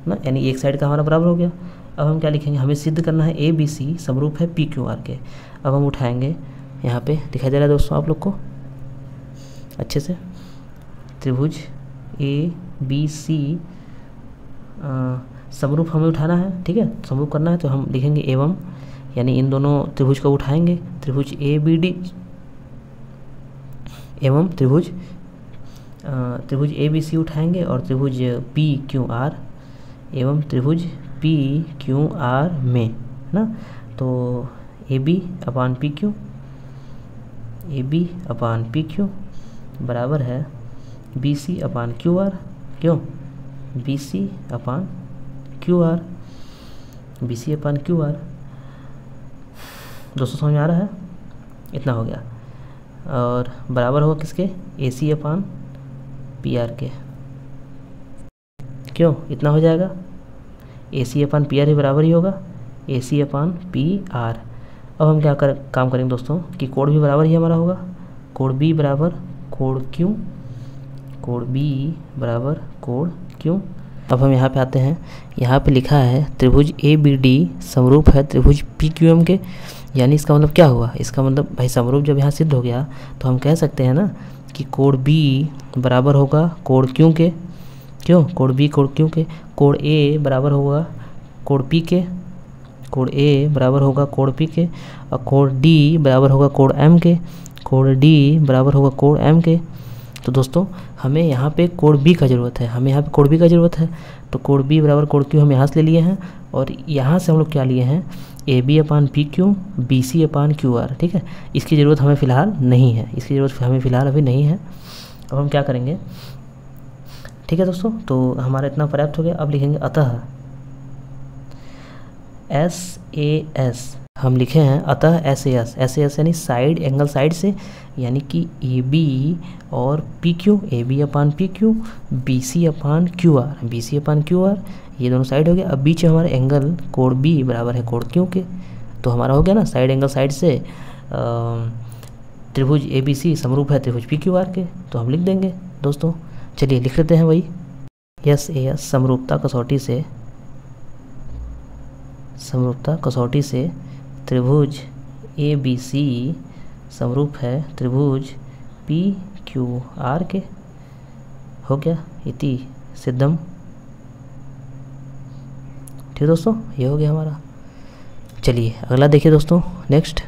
ना, यानी एक साइड का हमारा बराबर हो गया। अब हम क्या लिखेंगे, हमें सिद्ध करना है ए बी सी समरूप है पी क्यू आर के। अब हम उठाएंगे, यहाँ पे दिखाई दे रहा है दोस्तों आप लोग को अच्छे से, त्रिभुज ए बी सी समरूप हमें उठाना है, ठीक है, समरूप करना है। तो हम लिखेंगे एवं, यानी इन दोनों त्रिभुज को उठाएंगे, त्रिभुज ए बी डी एवं त्रिभुज ए बी सी उठाएंगे, और त्रिभुज पी क्यू आर एवं त्रिभुज पी क्यू आर में ना। तो A B upon P Q, A B upon P Q बराबर है B C upon Q R. क्यों, B C upon Q R, B C upon Q R. दोस्तों समझ में आ रहा है, इतना हो गया। और बराबर होगा किसके, ए सी अपान पी आर के। क्यों, इतना हो जाएगा, ए सी अपान पी आर ही बराबर ही होगा ए सी अपान पी आर। अब हम क्या काम करेंगे दोस्तों कि कोण भी बराबर ही हमारा होगा, कोण बी बराबर कोण क्यू, कोण बी बराबर कोण क्यू। अब हम यहाँ पे आते हैं, यहाँ पे लिखा है त्रिभुज ए बी डी समरूप है त्रिभुज पी क्यू एम के। यानी इसका मतलब क्या हुआ, इसका मतलब भाई समरूप जब यहाँ सिद्ध हो गया तो हम कह सकते हैं ना कि कोण बी बराबर होगा कोण क्यू के। क्यों, कोण बी कोण क्यू के। कोण ए बराबर होगा कोण पी के, कोण ए बराबर होगा कोण पी के, और कोण डी बराबर होगा कोण एम के, कोण डी बराबर होगा कोण एम के। तो दोस्तों हमें यहाँ पे कोण बी का ज़रूरत है, हमें यहाँ पे कोण बी का ज़रूरत है। तो कोण बी बराबर कोण क्यू हम यहाँ से ले लिए हैं, और यहाँ से हम लोग क्या लिए हैं, A B upon P Q, B C upon Q R. ठीक है, इसकी ज़रूरत हमें फ़िलहाल नहीं है, इसकी ज़रूरत हमें फ़िलहाल अभी नहीं है। अब हम क्या करेंगे, ठीक है दोस्तों, तो हमारा इतना पर्याप्त हो गया। अब लिखेंगे अतः एस ए एस, हम लिखे हैं अतः एस ए एस यानी साइड एंगल साइड से, यानी कि ए बी और P Q, A B upon P Q, B C upon Q R, B C upon Q R, ये दोनों साइड हो गया। अब बीच में हमारा एंगल कोण बी बराबर है कोण क्यू के। तो हमारा हो गया ना साइड एंगल साइड से त्रिभुज ए बी सी समरूप है त्रिभुज पी क्यू आर के। तो हम लिख देंगे दोस्तों, चलिए लिख लेते हैं वही, एस ए एस समरूपता कसौटी से त्रिभुज ए बी सी समरूप है त्रिभुज पी क्यू आर के। हो गया, इति सिद्धम। ठीक है दोस्तों, ये हो गया हमारा। चलिए अगला देखिए दोस्तों, नेक्स्ट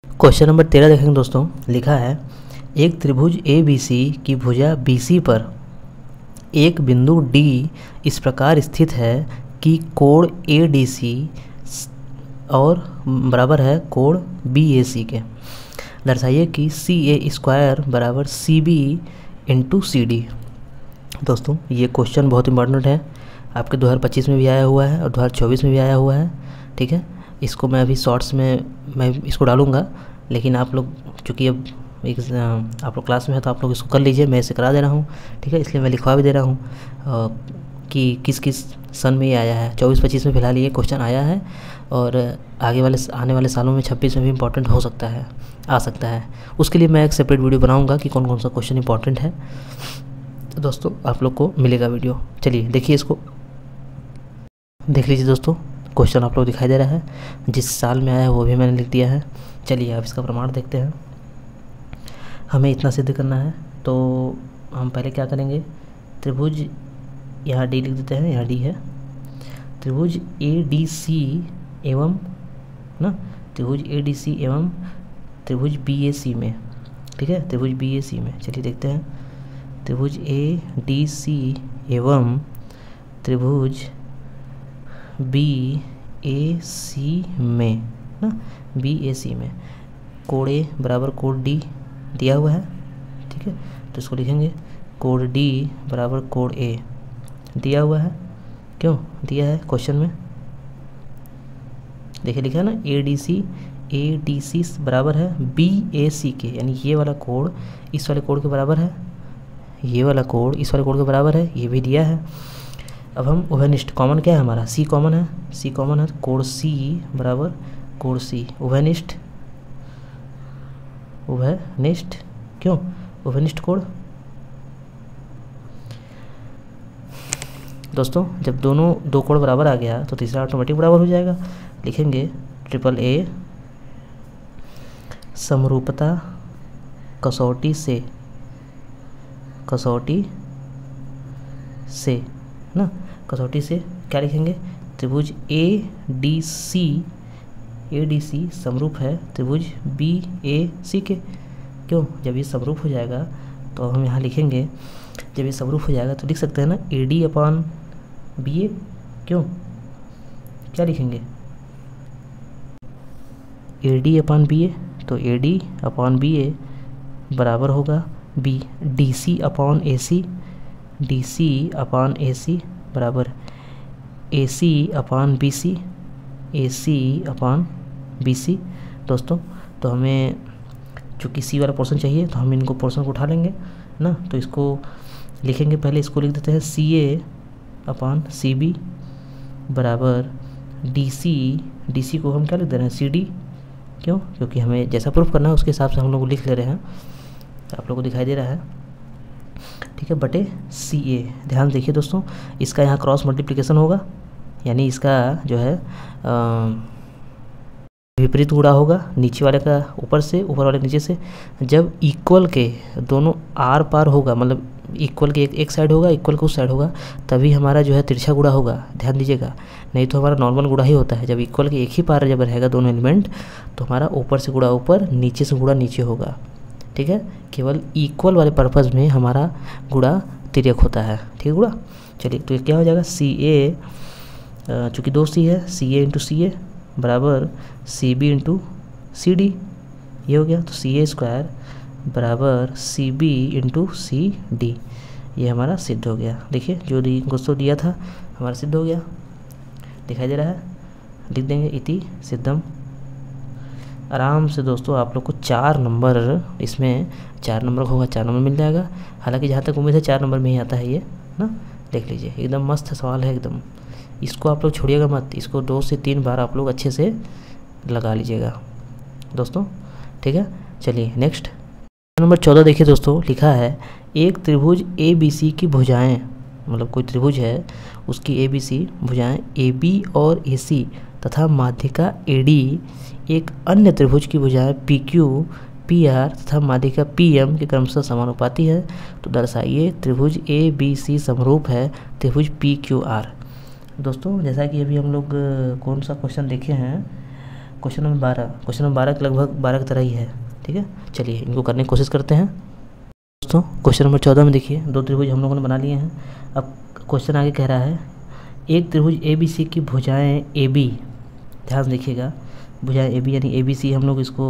क्वेश्चन नंबर 13 देखेंगे दोस्तों। लिखा है एक त्रिभुज ए बी सी की भुजा बी सी पर एक बिंदु डी इस प्रकार स्थित है कि कोण ए डी सी और बराबर है कोण बी ए सी के। दर्शाइए कि सी ए स्क्वायर बराबर C B into C D. दोस्तों ये क्वेश्चन बहुत इंपॉर्टेंट है, आपके 2025 में भी आया हुआ है और 2024 में भी आया हुआ है। ठीक है, इसको मैं अभी शॉर्ट्स में मैं इसको डालूंगा, लेकिन आप लोग चूँकि अब आप लोग क्लास में है तो आप लोग इसको कर लीजिए, मैं इसे करा दे रहा हूँ। ठीक है, इसलिए मैं लिखवा भी दे रहा हूँ कि किस किस सन में ये आया है। 24-25 में फ़िलहाल ये क्वेश्चन आया है, और आगे वाले आने वाले सालों में 26 में भी इम्पोर्टेंट हो सकता है, आ सकता है। उसके लिए मैं एक सेपरेट वीडियो बनाऊँगा कि कौन कौन सा क्वेश्चन इंपॉर्टेंट है। तो दोस्तों आप लोग को मिलेगा वीडियो। चलिए देखिए, इसको देख लीजिए दोस्तों, क्वेश्चन आप लोग दिखाई दे रहा है, जिस साल में आया है वो भी मैंने लिख दिया है। चलिए अब इसका प्रमाण देखते हैं। हमें इतना सिद्ध करना है, तो हम पहले क्या करेंगे, त्रिभुज यहाँ डी लिख देते हैं, यहाँ डी है, त्रिभुज ए डी सी एवं ना त्रिभुज ए डी सी एवं त्रिभुज बी ए सी में। ठीक है, त्रिभुज बी ए सी में, चलिए देखते हैं, त्रिभुज ए डी सी एवं त्रिभुज बी ए सी में ना, बी ए सी में कोण ए बराबर कोण डी दिया हुआ है। ठीक है, तो इसको लिखेंगे कोण डी बराबर कोण ए दिया हुआ है। क्यों दिया है, क्वेश्चन में देखिए लिखा है ना, ए डी सी बराबर है बी ए सी के, यानी ये वाला कोण इस वाले कोण के बराबर है, ये वाला कोण इस वाले कोण के बराबर है, ये भी दिया है। अब हम उभयनिष्ठ, कॉमन क्या है हमारा, सी कॉमन है, सी कॉमन है, कोण सी बराबर कोण सी उभयनिष्ठ, उभयनिष्ठ क्यों उभयनिष्ठ कोण। दोस्तों जब दोनों दो कोण बराबर आ गया तो तीसरा ऑटोमेटिक बराबर हो जाएगा। लिखेंगे ट्रिपल ए समरूपता कसौटी से, कसौटी से ना, कसौटी से क्या लिखेंगे, त्रिभुज ए डी सी समरूप है त्रिभुज बी ए सी के। क्यों, जब ये समरूप हो जाएगा तो हम यहाँ लिखेंगे, जब ये समरूप हो जाएगा तो लिख सकते हैं ना ए डी अपॉन बी ए। क्यों, क्या लिखेंगे, ए डी अपॉन बी ए, तो ए डी अपॉन बी ए बराबर होगा बी डी सी अपॉन ए सी, डी सी अपॉन ए सी बराबर A C upon B C, A C upon B C. दोस्तों तो हमें चूँकि सी वाला पोर्शन चाहिए तो हम इनको पोर्शन को उठा लेंगे ना, तो इसको लिखेंगे, पहले इसको लिख देते हैं सी ए अपॉन सी बी बराबर डी सी को हम क्या लिख दे रहे हैं सी डी। क्यों, क्योंकि हमें जैसा प्रूफ करना है उसके हिसाब से हम लोग लिख ले रहे हैं, आप लोगों को दिखाई दे रहा है, ठीक है, बटे सी ए। ध्यान देखिए दोस्तों, इसका यहाँ क्रॉस मल्टीप्लिकेशन होगा, यानी इसका जो है विपरीत गुणा होगा, नीचे वाले का ऊपर से, ऊपर वाले नीचे से। जब इक्वल के दोनों आर पार होगा, मतलब इक्वल के एक साइड होगा, इक्वल का उस साइड होगा, तभी हमारा जो है तिरछा गुणा होगा, ध्यान दीजिएगा, नहीं तो हमारा नॉर्मल गुणा ही होता है। जब इक्वल के एक ही पार जब रहेगा दोनों एलिमेंट तो हमारा ऊपर से गुणा ऊपर, नीचे से गुणा नीचे होगा, ठीक है। केवल इक्वल वाले पर्पज़ में हमारा गुणा तिर्यक होता है, ठीक है गुणा। चलिए तो ये क्या हो जाएगा, सी ए चूँकि दो सी है, सी ए इंटू सी ए बराबर C B into C D, ये हो गया। तो सी ए स्क्वायर बराबर C B into C D, ये हमारा सिद्ध हो गया। देखिए जो दोस्तों दिया था हमारा सिद्ध हो गया, दिखाई दे रहा है, लिख देंगे इति सिद्धम। आराम से दोस्तों आप लोग को 4 नंबर, इसमें 4 नंबर होगा, 4 नंबर मिल जाएगा। हालांकि जहाँ तक उम्मीद है 4 नंबर में ही आता है ये ना, देख लीजिए एकदम मस्त सवाल है एकदम। इसको आप लोग छोड़िएगा मत, इसको 2 से 3 बार आप लोग अच्छे से लगा लीजिएगा दोस्तों, ठीक है। चलिए नेक्स्ट नंबर 14 देखिए दोस्तों, लिखा है एक त्रिभुज ए बी सी की भुजाएं, मतलब कोई त्रिभुज है उसकी ए बी सी भुजाएं ए बी और ए सी तथा माध्यिका ए डी एक अन्य त्रिभुज की भुजाएं पी क्यू पी आर तथा माध्यिका पी एम के क्रमशः समानुपाती है, तो दर्शाइए त्रिभुज ए बी सी समरूप है त्रिभुज पी क्यू आर। दोस्तों जैसा कि अभी हम लोग कौन सा क्वेश्चन देखे हैं, क्वेश्चन नंबर 12, क्वेश्चन नंबर 12 के लगभग 12 की तरह ही है, ठीक है। चलिए इनको करने की कोशिश करते हैं दोस्तों। क्वेश्चन नंबर 14 में देखिए 2 त्रिभुज हम लोगों ने बना लिए हैं। अब क्वेश्चन आगे कह रहा है एक त्रिभुज ए बी सी की भुजाएं ए बी, ध्यान देखिएगा भुजाएं ए बी यानी ए बी सी हम लोग इसको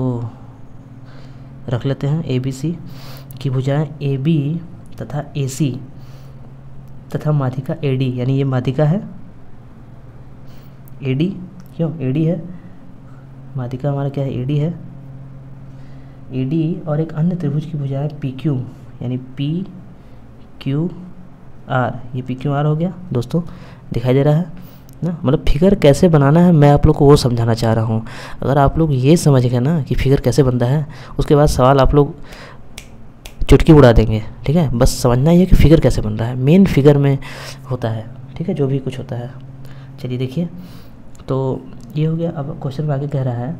रख लेते हैं, ए बी सी की भुजाएं ए बी तथा ए सी तथा माध्यिका ए डी, यानी ये माध्यिका है ए डी, क्यों ए डी है, माध्यिका हमारा क्या है ए डी है, ए डी और एक अन्य त्रिभुज की भुजाएं पी क्यू यानी पी क्यू आर, ये पी क्यू आर हो गया दोस्तों, दिखाई दे रहा है ना। मतलब फिगर कैसे बनाना है मैं आप लोग को वो समझाना चाह रहा हूँ। अगर आप लोग ये समझ गए ना कि फिगर कैसे बनता है, उसके बाद सवाल आप लोग चुटकी उड़ा देंगे, ठीक है। बस समझना ही है कि फिगर कैसे बन रहा है, मेन फिगर में होता है, ठीक है, जो भी कुछ होता है। चलिए देखिए तो ये हो गया। अब क्वेश्चन में आगे कह रहा है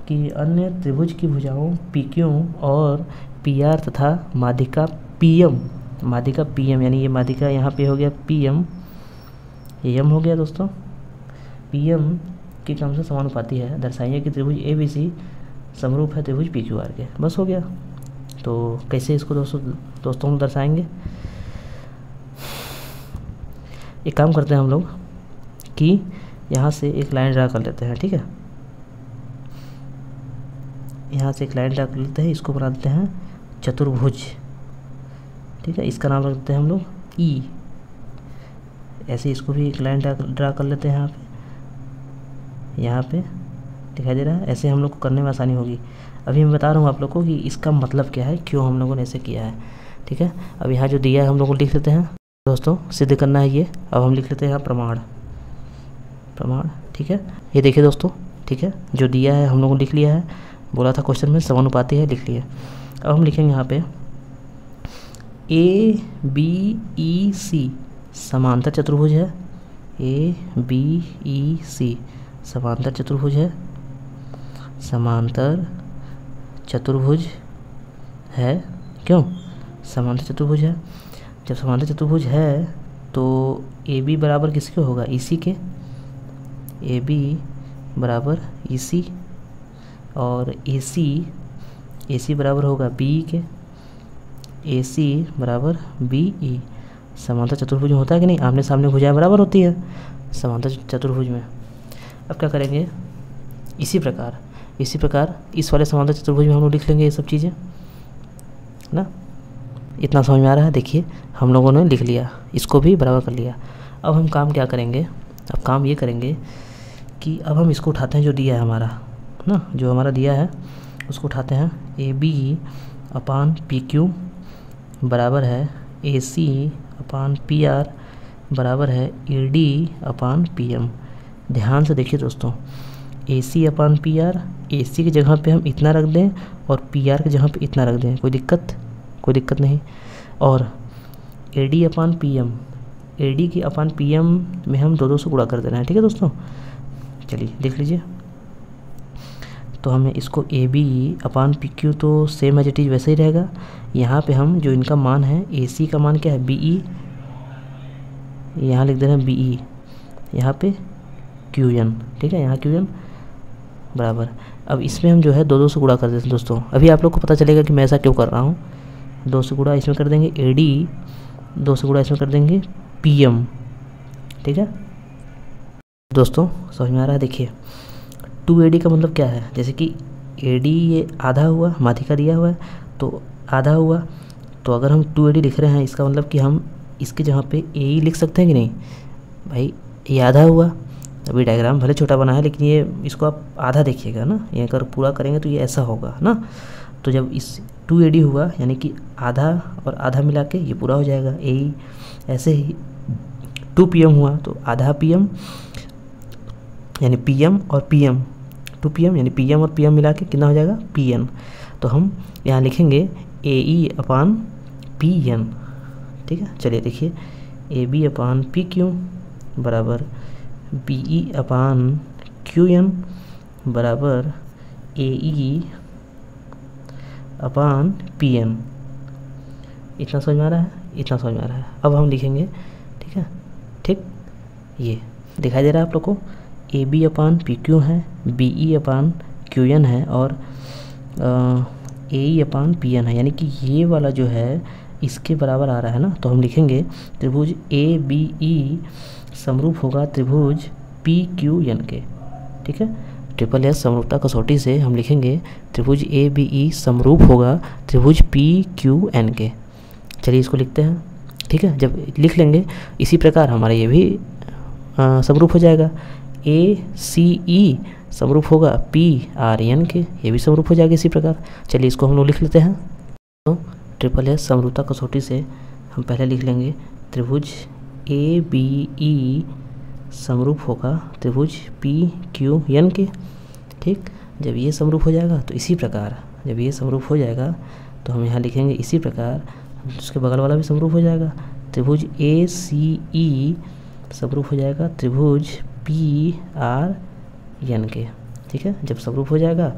कि अन्य त्रिभुज की भुजाओं पी क्यू और पी आर तथा माध्यिका पी एम, माध्यिका पी एम यानी ये माध्यिका यहाँ पे हो गया पी एम, ये एम हो गया दोस्तों, पी एम के क्रम से समानुपाती है, दर्शाइए कि त्रिभुज ए बी सी समरूप है त्रिभुज पी क्यू आर के। बस हो गया। तो कैसे इसको दोस्तों हम दर्शाएंगे, एक काम करते हैं हम लोग कि यहाँ से एक लाइन ड्रा कर लेते हैं, ठीक है, यहाँ से एक लाइन ड्रा कर लेते हैं, इसको बना देते हैं चतुर्भुज, ठीक है, इसका नाम रख देते हैं हम लोग ई। ऐसे इसको भी एक लाइन ड्रा कर लेते हैं यहाँ पे दिखाई दे रहा है। ऐसे हम लोग को करने में आसानी होगी। अभी मैं बता रहा हूँ आप लोग को कि इसका मतलब क्या है, क्यों हम लोगों ने ऐसे किया है, ठीक है। अब यहाँ जो दिया है हम लोग को लिख लेते हैं दोस्तों, सिद्ध करना है ये। अब हम लिख लेते हैं यहाँ प्रमाण, प्रमाण, ठीक है, ये देखिए दोस्तों, ठीक है, जो दिया है हम लोगों ने लिख लिया है, बोला था क्वेश्चन में समानुपाती है, लिख लिया। अब हम लिखेंगे यहाँ पे ABC समांतर चतुर्भुज है, ABC समांतर चतुर्भुज है, समांतर चतुर्भुज है। क्यों समांतर चतुर्भुज है? जब समांतर चतुर्भुज है तो AB बराबर किसके होगा? EC के। AB बराबर EC और AC बराबर होगा BE के, AC बराबर BE। समांतर चतुर्भुज में होता है कि नहीं, आमने सामने भुजाएं बराबर होती है समांतर चतुर्भुज में। अब क्या करेंगे, इसी प्रकार इस वाले समांतर चतुर्भुज में हम लोग लिख लेंगे ये सब चीज़ें ना। इतना समझ में आ रहा है? देखिए हम लोगों ने लिख लिया, इसको भी बराबर कर लिया। अब हम काम क्या करेंगे, अब काम ये करेंगे कि अब हम इसको उठाते हैं जो दिया है हमारा ना, जो हमारा दिया है उसको उठाते हैं। AB/PQ बराबर है AC/PR बराबर है AD/PM। ध्यान से देखिए दोस्तों, AC/PR, AC की जगह पे हम इतना रख दें और PR की जगह पे इतना रख दें, कोई दिक्कत नहीं। और AD/PM, AD की अपन PM में हम 2 से गुणा कर देना है, ठीक है दोस्तों। चलिए देख लीजिए, तो हमें इसको AB/PQ तो सेम एज इट इज़ वैसे ही रहेगा। यहाँ पे हम जो इनका मान है, AC का मान क्या है BE, यहाँ लिख दे रहे हैं BE, यहाँ पे QN, ठीक है, यहाँ QN बराबर। अब इसमें हम जो है 2 से गुणा कर देते हैं दोस्तों। अभी आप लोग को पता चलेगा कि मैं ऐसा क्यों कर रहा हूँ। 2 से गुणा इसमें कर देंगे AD, 2 से गुणा इसमें कर देंगे PM, ठीक है दोस्तों, समझ में आ रहा है? देखिए 2AD का मतलब क्या है, जैसे कि AD ये आधा हुआ, माध्यिका दिया हुआ है तो आधा हुआ, तो अगर हम 2AD लिख रहे हैं इसका मतलब कि हम इसकी जगह पे AE लिख सकते हैं कि नहीं भाई, ये आधा हुआ। अभी डायग्राम भले छोटा बना है लेकिन ये इसको आप आधा देखिएगा ना, ये अगर पूरा करेंगे तो ये ऐसा होगा ना। तो जब इस 2AD हुआ यानी कि आधा और आधा मिला के ये पूरा हो जाएगा AE। ऐसे ही 2PM हुआ तो आधा PM यानी PM और PM, 2PM यानी PM और PM मिला के कितना हो जाएगा PN। तो हम यहाँ लिखेंगे AE/PN, ठीक है। चलिए देखिए AB/PQ बराबर BE/QN बराबर AE/PN। इतना समझ में आ रहा है? इतना समझ में आ रहा है। अब हम लिखेंगे, ठीक है, ठीक, ये दिखाई दे रहा है आप लोग को, AB/PQ है, BE/QN है और AE/PN है, यानी कि ये वाला जो है इसके बराबर आ रहा है ना। तो हम लिखेंगे त्रिभुज ABE समरूप होगा त्रिभुज PQN के, ठीक है। SSS समरूपता कसौटी से हम लिखेंगे त्रिभुज ABE समरूप होगा त्रिभुज PQN के। चलिए इसको लिखते हैं, ठीक है। जब लिख लेंगे इसी प्रकार हमारा ये भी समरूप हो जाएगा। ACE समरूप होगा PRN के, ये भी समरूप हो जाएगा इसी प्रकार। चलिए इसको हम लोग लिख लेते हैं। तो SSS समरूपता कसौटी से हम पहले लिख लेंगे त्रिभुज ABE समरूप होगा त्रिभुज PQN के, ठीक। जब ये समरूप हो जाएगा तो इसी प्रकार, जब ये समरूप हो जाएगा तो हम यहाँ लिखेंगे इसी प्रकार, उसके बगल वाला भी समरूप हो जाएगा, त्रिभुज ACE समरूप हो जाएगा त्रिभुज PRN के, ठीक है। जब समरूप हो जाएगा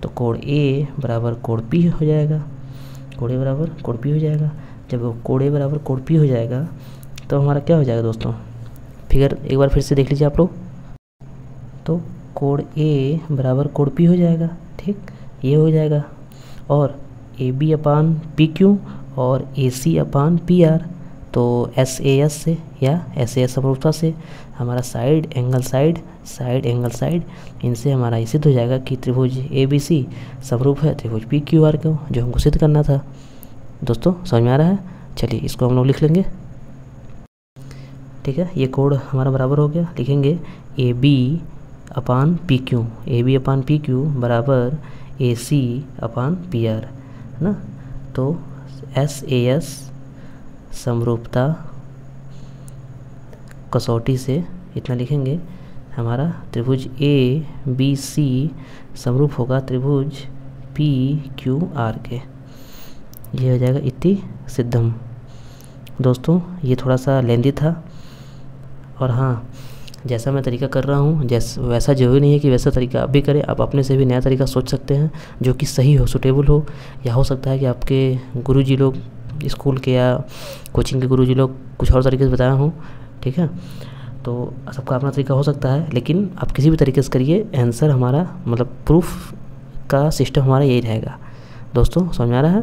तो कोण A बराबर कोण P हो जाएगा, कोण A बराबर कोण P हो जाएगा। जब कोण A बराबर कोण P हो जाएगा तो हमारा क्या हो जाएगा दोस्तों, फिगर एक बार फिर से देख लीजिए आप लोग। तो कोण A बराबर कोण P हो जाएगा, ठीक, ये हो जाएगा। और AB/PQ और AC/PR, तो SAS से या SAS समरूपता से हमारा साइड एंगल साइड इनसे हमारा ये सिद्ध हो जाएगा कि त्रिभुज ABC समरूप है त्रिभुज PQR को, जो हमको सिद्ध करना था। दोस्तों समझ में आ रहा है? चलिए इसको हम लोग लिख लेंगे, ठीक है। ये कोण हमारा बराबर हो गया, लिखेंगे AB/PQ बराबर AC/PR, है ना। तो SAS समरूपता कसौटी से इतना लिखेंगे हमारा त्रिभुज ए बी सी समरूप होगा त्रिभुज पी क्यू आर के। ये हो जाएगा इति सिद्धम। दोस्तों ये थोड़ा सा लेंदी था, और हाँ जैसा मैं तरीका कर रहा हूँ वैसा जरूरी नहीं है कि वैसा तरीका आप भी करें। आप अपने से भी नया तरीका सोच सकते हैं जो कि सही हो, सूटेबल हो, या हो सकता है कि आपके गुरुजी लोग स्कूल के या कोचिंग के गुरुजी लोग कुछ और तरीके से बताया हों। ठीक है, तो सबका अपना तरीका हो सकता है, लेकिन आप किसी भी तरीके से करिए, आंसर हमारा मतलब प्रूफ का सिस्टम हमारा यही रहेगा। दोस्तों समझ में आ रहा है?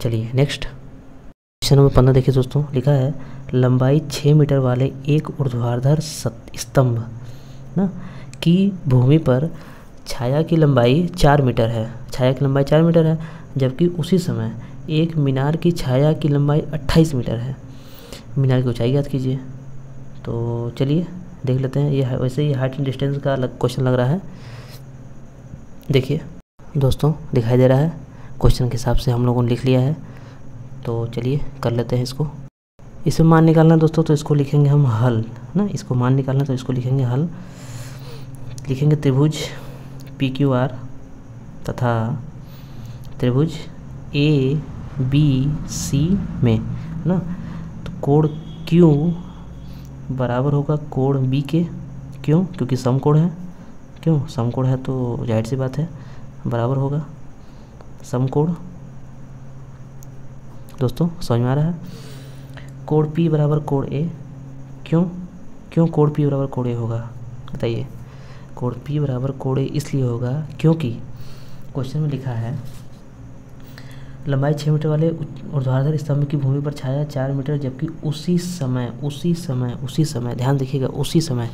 चलिए नेक्स्ट क्वेश्चन नंबर 15 देखिए दोस्तों। लिखा है लंबाई 6 मीटर वाले एक ऊर्ध्वाधर स्तंभ ना की भूमि पर छाया की लंबाई 4 मीटर है। छाया की लंबाई 4 मीटर है, जबकि उसी समय एक मीनार की छाया की लंबाई 28 मीटर है। मीनार की ऊंचाई ज्ञात कीजिए। तो चलिए देख लेते हैं। ये वैसे ही हाइट एंड डिस्टेंस का अलग क्वेश्चन लग रहा है। देखिए दोस्तों दिखाई दे रहा है, क्वेश्चन के हिसाब से हम लोगों ने लिख लिया है। तो चलिए कर लेते हैं इसको। इसमें मान निकालना है दोस्तों, तो इसको लिखेंगे हम हल ना। इसको मान निकालना तो इसको लिखेंगे हल। लिखेंगे त्रिभुज पी क्यू आर तथा त्रिभुज ए बी सी में ना, तो कोण क्यू बराबर होगा कोण बी के। क्यों? क्योंकि समकोण है। क्यों? समकोण है तो जाहिर सी बात है बराबर होगा समकोण। दोस्तों समझ में आ रहा है? कोण P बराबर कोण A। क्यों? क्यों कोण P बराबर कोण A होगा बताइए? कोण P बराबर कोण A इसलिए होगा क्योंकि क्वेश्चन में लिखा है लंबाई 6 मीटर वाले ऊर्ध्वाधर स्तंभ की भूमि पर छाया 4 मीटर, जबकि उसी समय ध्यान देखिएगा, उसी समय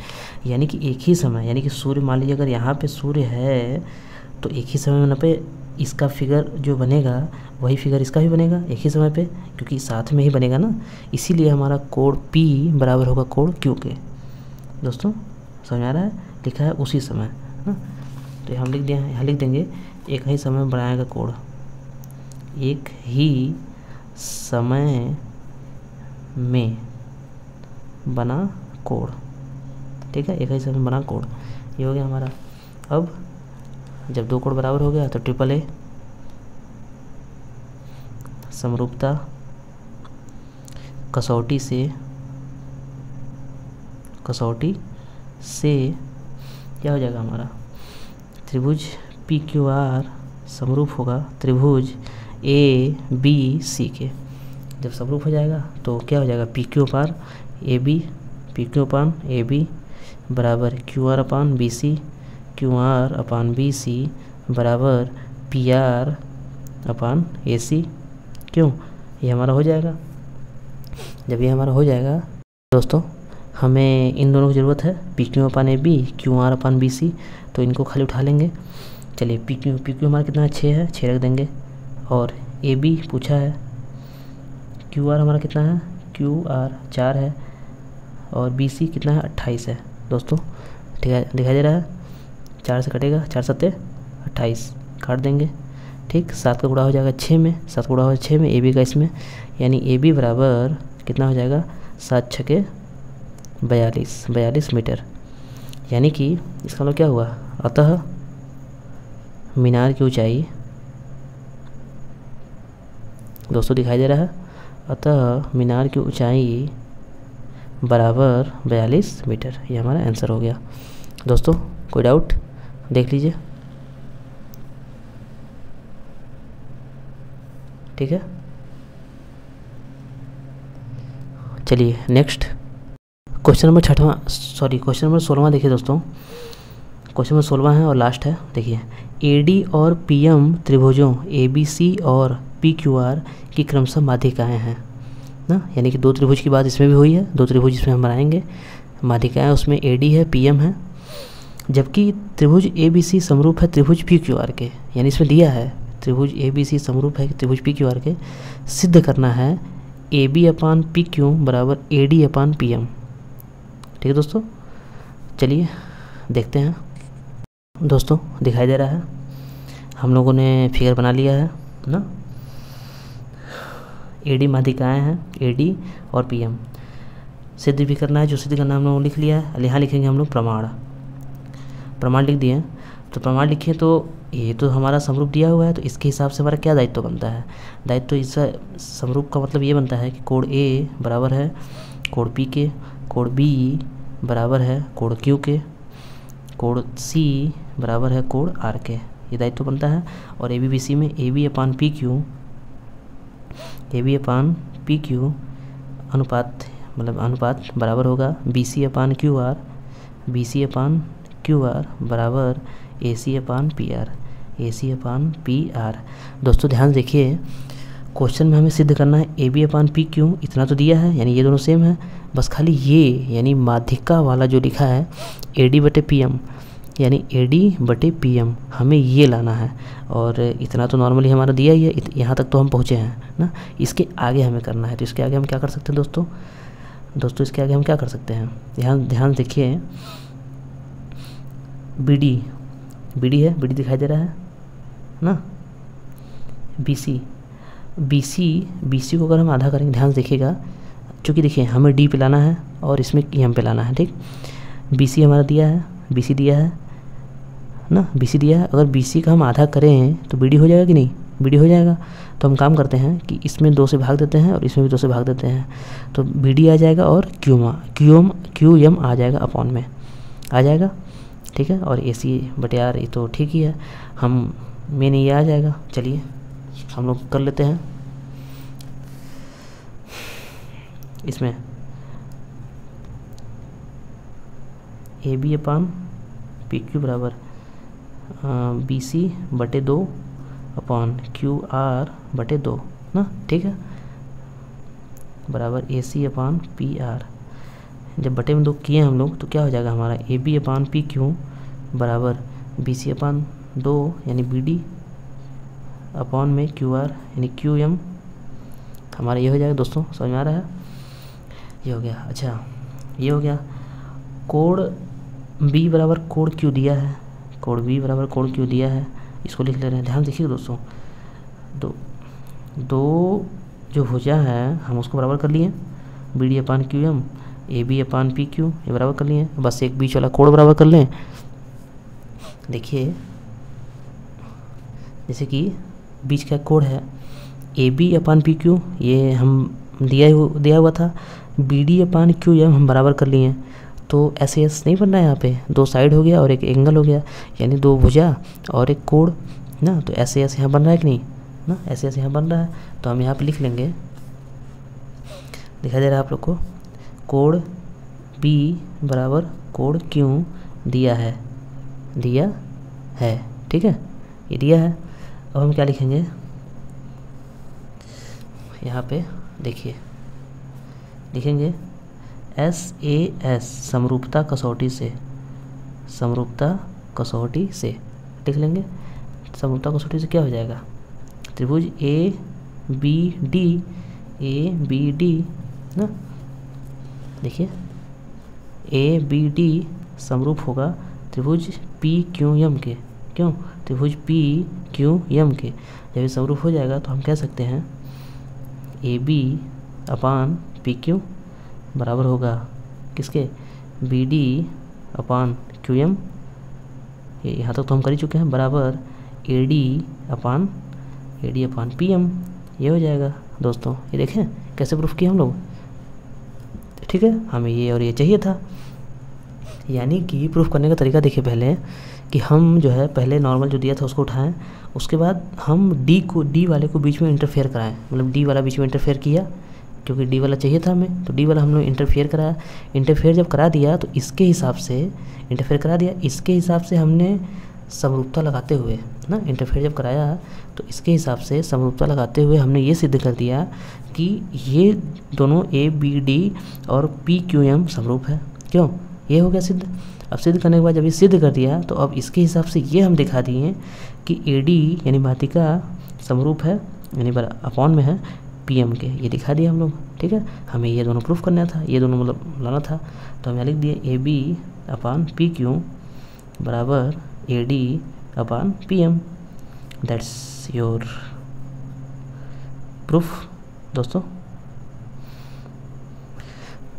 यानी कि एक ही समय, यानी कि सूर्य मान लीजिए अगर यहाँ पे सूर्य है तो एक ही समय में पे इसका फिगर जो बनेगा वही फिगर इसका भी बनेगा एक ही समय पे, क्योंकि साथ में ही बनेगा ना। इसीलिए हमारा कोण P बराबर होगा कोण Q के। दोस्तों समझ आ रहा है? लिखा है उसी समय ना, तो हम लिख दिए, यहाँ लिख देंगे एक ही समय में बनाएगा कोण, एक ही समय में बना कोण। ठीक है, एक ही समय में बना कोण, ये हो गया हमारा। अब जब दो कोण बराबर हो गया तो ट्रिपल ए समरूपता कसौटी से क्या हो जाएगा हमारा त्रिभुज पी क्यू आर समरूप होगा त्रिभुज ए बी सी के। जब समरूप हो जाएगा तो क्या हो जाएगा P Q upon A B, P Q upon A B बराबर Q R upon B C, Q R upon B C बराबर पी आर अपान ए सी। क्यों? ये हमारा हो जाएगा। जब ये हमारा हो जाएगा दोस्तों, हमें इन दोनों की ज़रूरत है, P Q upon A B, Q R upon B C, तो इनको खाली उठा लेंगे। चलिए पी क्यू हमारा कितना है 6 है, 6 रख देंगे, और ए बी पूछा है, क्यू आर हमारा कितना है, क्यू आर 4 है, और बी सी कितना है 28 है। दोस्तों ठीक है, दिखाई दे रहा है? 4 से कटेगा, 4 सत्ते 28 काट देंगे। ठीक, 7 का गुणा हो जाएगा 6 में, 7 गुणा हो 6 में ए बी का इसमें, यानी ए बी बराबर कितना हो जाएगा 7 छके 42 मीटर। यानी कि इसका मतलब क्या हुआ, अतः मीनार की ऊंचाई दोस्तों दिखाई दे रहा है, अतः मीनार की ऊंचाई बराबर 42 मीटर। ये हमारा आंसर हो गया। दोस्तों कोई डाउट देख लीजिए। ठीक है, चलिए नेक्स्ट क्वेश्चन नंबर 16वां देखिए दोस्तों। क्वेश्चन नंबर 16 है और लास्ट है। देखिए एडी और पीएम त्रिभुजों एबीसी और पीक्यूआर की क्रमशः माध्यिकाएँ हैं ना, यानी कि 2 त्रिभुज की बात इसमें भी हुई है, 2 त्रिभुज इसमें हम बनाएंगे। माध्यिकाएँ उसमें एडी है, पीएम है, जबकि त्रिभुज एबीसी समरूप है त्रिभुज पीक्यूआर के, यानी इसमें दिया है त्रिभुज एबीसी समरूप है त्रिभुज पीक्यूआर के। सिद्ध करना है A B upon P Q बराबर A D upon P M. ठीक है दोस्तों, चलिए देखते हैं। दोस्तों दिखाई दे रहा है, हम लोगों ने फिगर बना लिया है ना। ए डी माध्यिकाएँ हैं, ए डी और पी एम। सिद्ध भी करना है, जो सिद्ध करना हम लोगों ने लिख लिया है। यहाँ लिखेंगे हम लोग प्रमाण, प्रमाण लिख दिए। तो प्रमाण लिखे तो ये तो हमारा समरूप दिया हुआ है, तो इसके हिसाब से हमारा क्या दायित्व बनता है। दायित्व इस समरूप का मतलब ये बनता है कि कोड ए बराबर है कोड पी के, कोड बी बराबर है कोड क्यू के, कोड सी बराबर है कोड आर के, ये दायित्व बनता है। और ए बी बी सी में A B upon P Q अनुपात मतलब अनुपात बराबर होगा B C upon Q R, B C upon Q R बराबर A C upon P R, A C upon P R. दोस्तों ध्यान देखिए, क्वेश्चन में हमें सिद्ध करना है A B upon P Q, इतना तो दिया है, यानी ये दोनों सेम है, बस खाली ये यानी माध्यिका वाला जो लिखा है ए डी बटे पी एम, यानी ए डी बटे पी एम हमें ये लाना है। और इतना तो नॉर्मली हमारा दिया ही है, यहाँ तक तो हम पहुँचे हैं ना। इसके आगे हमें करना है, तो इसके आगे हम क्या कर सकते हैं दोस्तों इसके आगे हम क्या कर सकते हैं। ध्यान देखिए, बी डी है, बी डी दिखाई दे रहा है ना। बी सी को अगर हम आधा करेंगे, ध्यान से देखिएगा, चूँकि देखिए हमें डी पे लाना है और इसमें ई एम पे लाना है, ठीक। बी सी हमारा दिया है, बी सी दिया है ना, बी सी दिया है। अगर बी सी का हम आधा करें तो बी डी हो जाएगा कि नहीं, बी डी हो जाएगा। तो हम काम करते हैं कि इसमें 2 से भाग देते हैं और इसमें भी 2 से भाग देते हैं, तो बी डी आ जाएगा और क्यू एम आ जाएगा अपॉन में आ जाएगा, ठीक है। और ए सी बटे आर ये तो ठीक ही है, हम मेन ये आ जाएगा। चलिए हम लोग कर लेते हैं इसमें A B upon P Q बराबर बी सी बटे 2 अपॉन क्यू आर बटे 2 ना, ठीक है, बराबर A C upon P are. जब बटे में 2 किए हम लोग तो क्या हो जाएगा हमारा A B upon P Q बराबर बी सी अपान 2 यानी बी डी अपॉन में क्यू आर यानी क्यू एम, हमारा ये हो जाएगा। दोस्तों समझ में आ रहा है, ये हो गया। अच्छा ये हो गया। कोड बी बराबर कोड क्यू दिया है, कोड बी बराबर कोड क्यू दिया है, इसको लिख ले रहे हैं। ध्यान देखिए दोस्तों, दो जो भुजा है हम उसको बराबर कर लिए, B D upon Q M, A B upon P Q ये बराबर कर लिए, बस एक बीच वाला कोड बराबर कर लें। देखिए जैसे कि बीच का कोड है A B upon P Q, ये हम दिया हुआ था, B D upon Q M हम बराबर कर लिए, तो ऐसे एस नहीं बन रहा है, यहाँ पे 2 साइड हो गया और एक एंगल हो गया, यानी 2 भुजा और एक कोड ना, तो ऐसे एस यहाँ बन रहा है कि नहीं ना, ऐसे एस यहाँ बन रहा है। तो हम यहाँ पे लिख लेंगे, दिखाई दे रहा है आप लोग को, कोड बी बराबर कोड क्यू दिया है, ठीक है, ये दिया है। अब हम क्या लिखेंगे यहाँ पे, देखिए लिखेंगे SAS समरूपता कसौटी से, लिख लेंगे। समरूपता कसौटी से क्या हो जाएगा, त्रिभुज ए बी डी ना, देखिए ए बी डी समरूप होगा त्रिभुज पी क्यू एम के, क्यों, त्रिभुज पी क्यू एम के। जब ये समरूप हो जाएगा तो हम कह सकते हैं A B upon P Q बराबर होगा किसके, B D upon Q M, यहाँ तक तो हम कर ही चुके हैं, बराबर A D upon P M, ये हो जाएगा। दोस्तों ये देखें कैसे प्रूफ किया हम लोग, ठीक है, हमें ये और ये चाहिए था। यानी कि प्रूफ करने का तरीका देखिए, पहले कि हम जो है पहले नॉर्मल जो दिया था उसको उठाएं, उसके बाद हम डी वाले को बीच में इंटरफेयर कराएं, मतलब डी वाला बीच में इंटरफेयर किया, क्योंकि डी वाला चाहिए था हमें, तो डी वाला हम लोग इंटरफेयर कराया। इंटरफेयर जब करा दिया तो इसके हिसाब से इंटरफेयर करा दिया, इसके हिसाब से हमने समरूपता लगाते हुए ना, इंटरफेयर जब कराया तो इसके हिसाब से समरूपता लगाते हुए हमने ये सिद्ध कर दिया कि ये दोनों ए बी डी और पी क्यू एम समरूप है। क्यों, ये हो गया सिद्ध। अब सिद्ध करने के बाद जब ये सिद्ध कर दिया तो अब इसके हिसाब से ये हम दिखा दिए कि ए डी यानी माध्यिका समरूप है, यानी अपॉन में है पी एम के, ये दिखा दिया हम लोग, ठीक है। हमें ये दोनों प्रूफ करना था, ये दोनों मतलब लाना था, तो हम यहाँ लिख दिए A B upon P Q बराबर A D upon P M, that's your proof दोस्तों,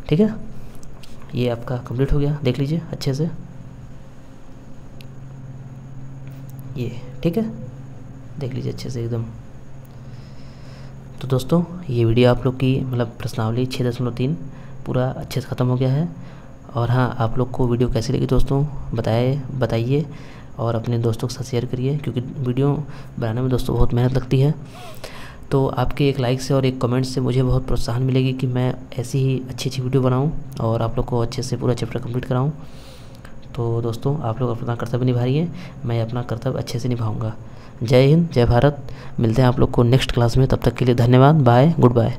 ठीक है। ये आपका कंप्लीट हो गया, देख लीजिए अच्छे से ये, ठीक है, देख लीजिए अच्छे से एकदम। तो दोस्तों ये वीडियो आप लोग की मतलब प्रश्नावली 6.3 पूरा अच्छे से ख़त्म हो गया है। और हाँ, आप लोग को वीडियो कैसी लगी दोस्तों बताइए और अपने दोस्तों के साथ शेयर करिए, क्योंकि वीडियो बनाने में दोस्तों बहुत मेहनत लगती है। तो आपके एक लाइक से और एक कमेंट से मुझे बहुत प्रोत्साहन मिलेगी कि मैं ऐसी ही अच्छी वीडियो बनाऊं और आप लोग को अच्छे से पूरा चैप्टर कंप्लीट कराऊं। तो दोस्तों आप लोग अपना कर्तव्य निभाइए, मैं अपना कर्तव्य अच्छे से निभाऊंगा। जय हिंद, जय भारत। मिलते हैं आप लोग को नेक्स्ट क्लास में, तब तक के लिए धन्यवाद, बाय, गुड बाय।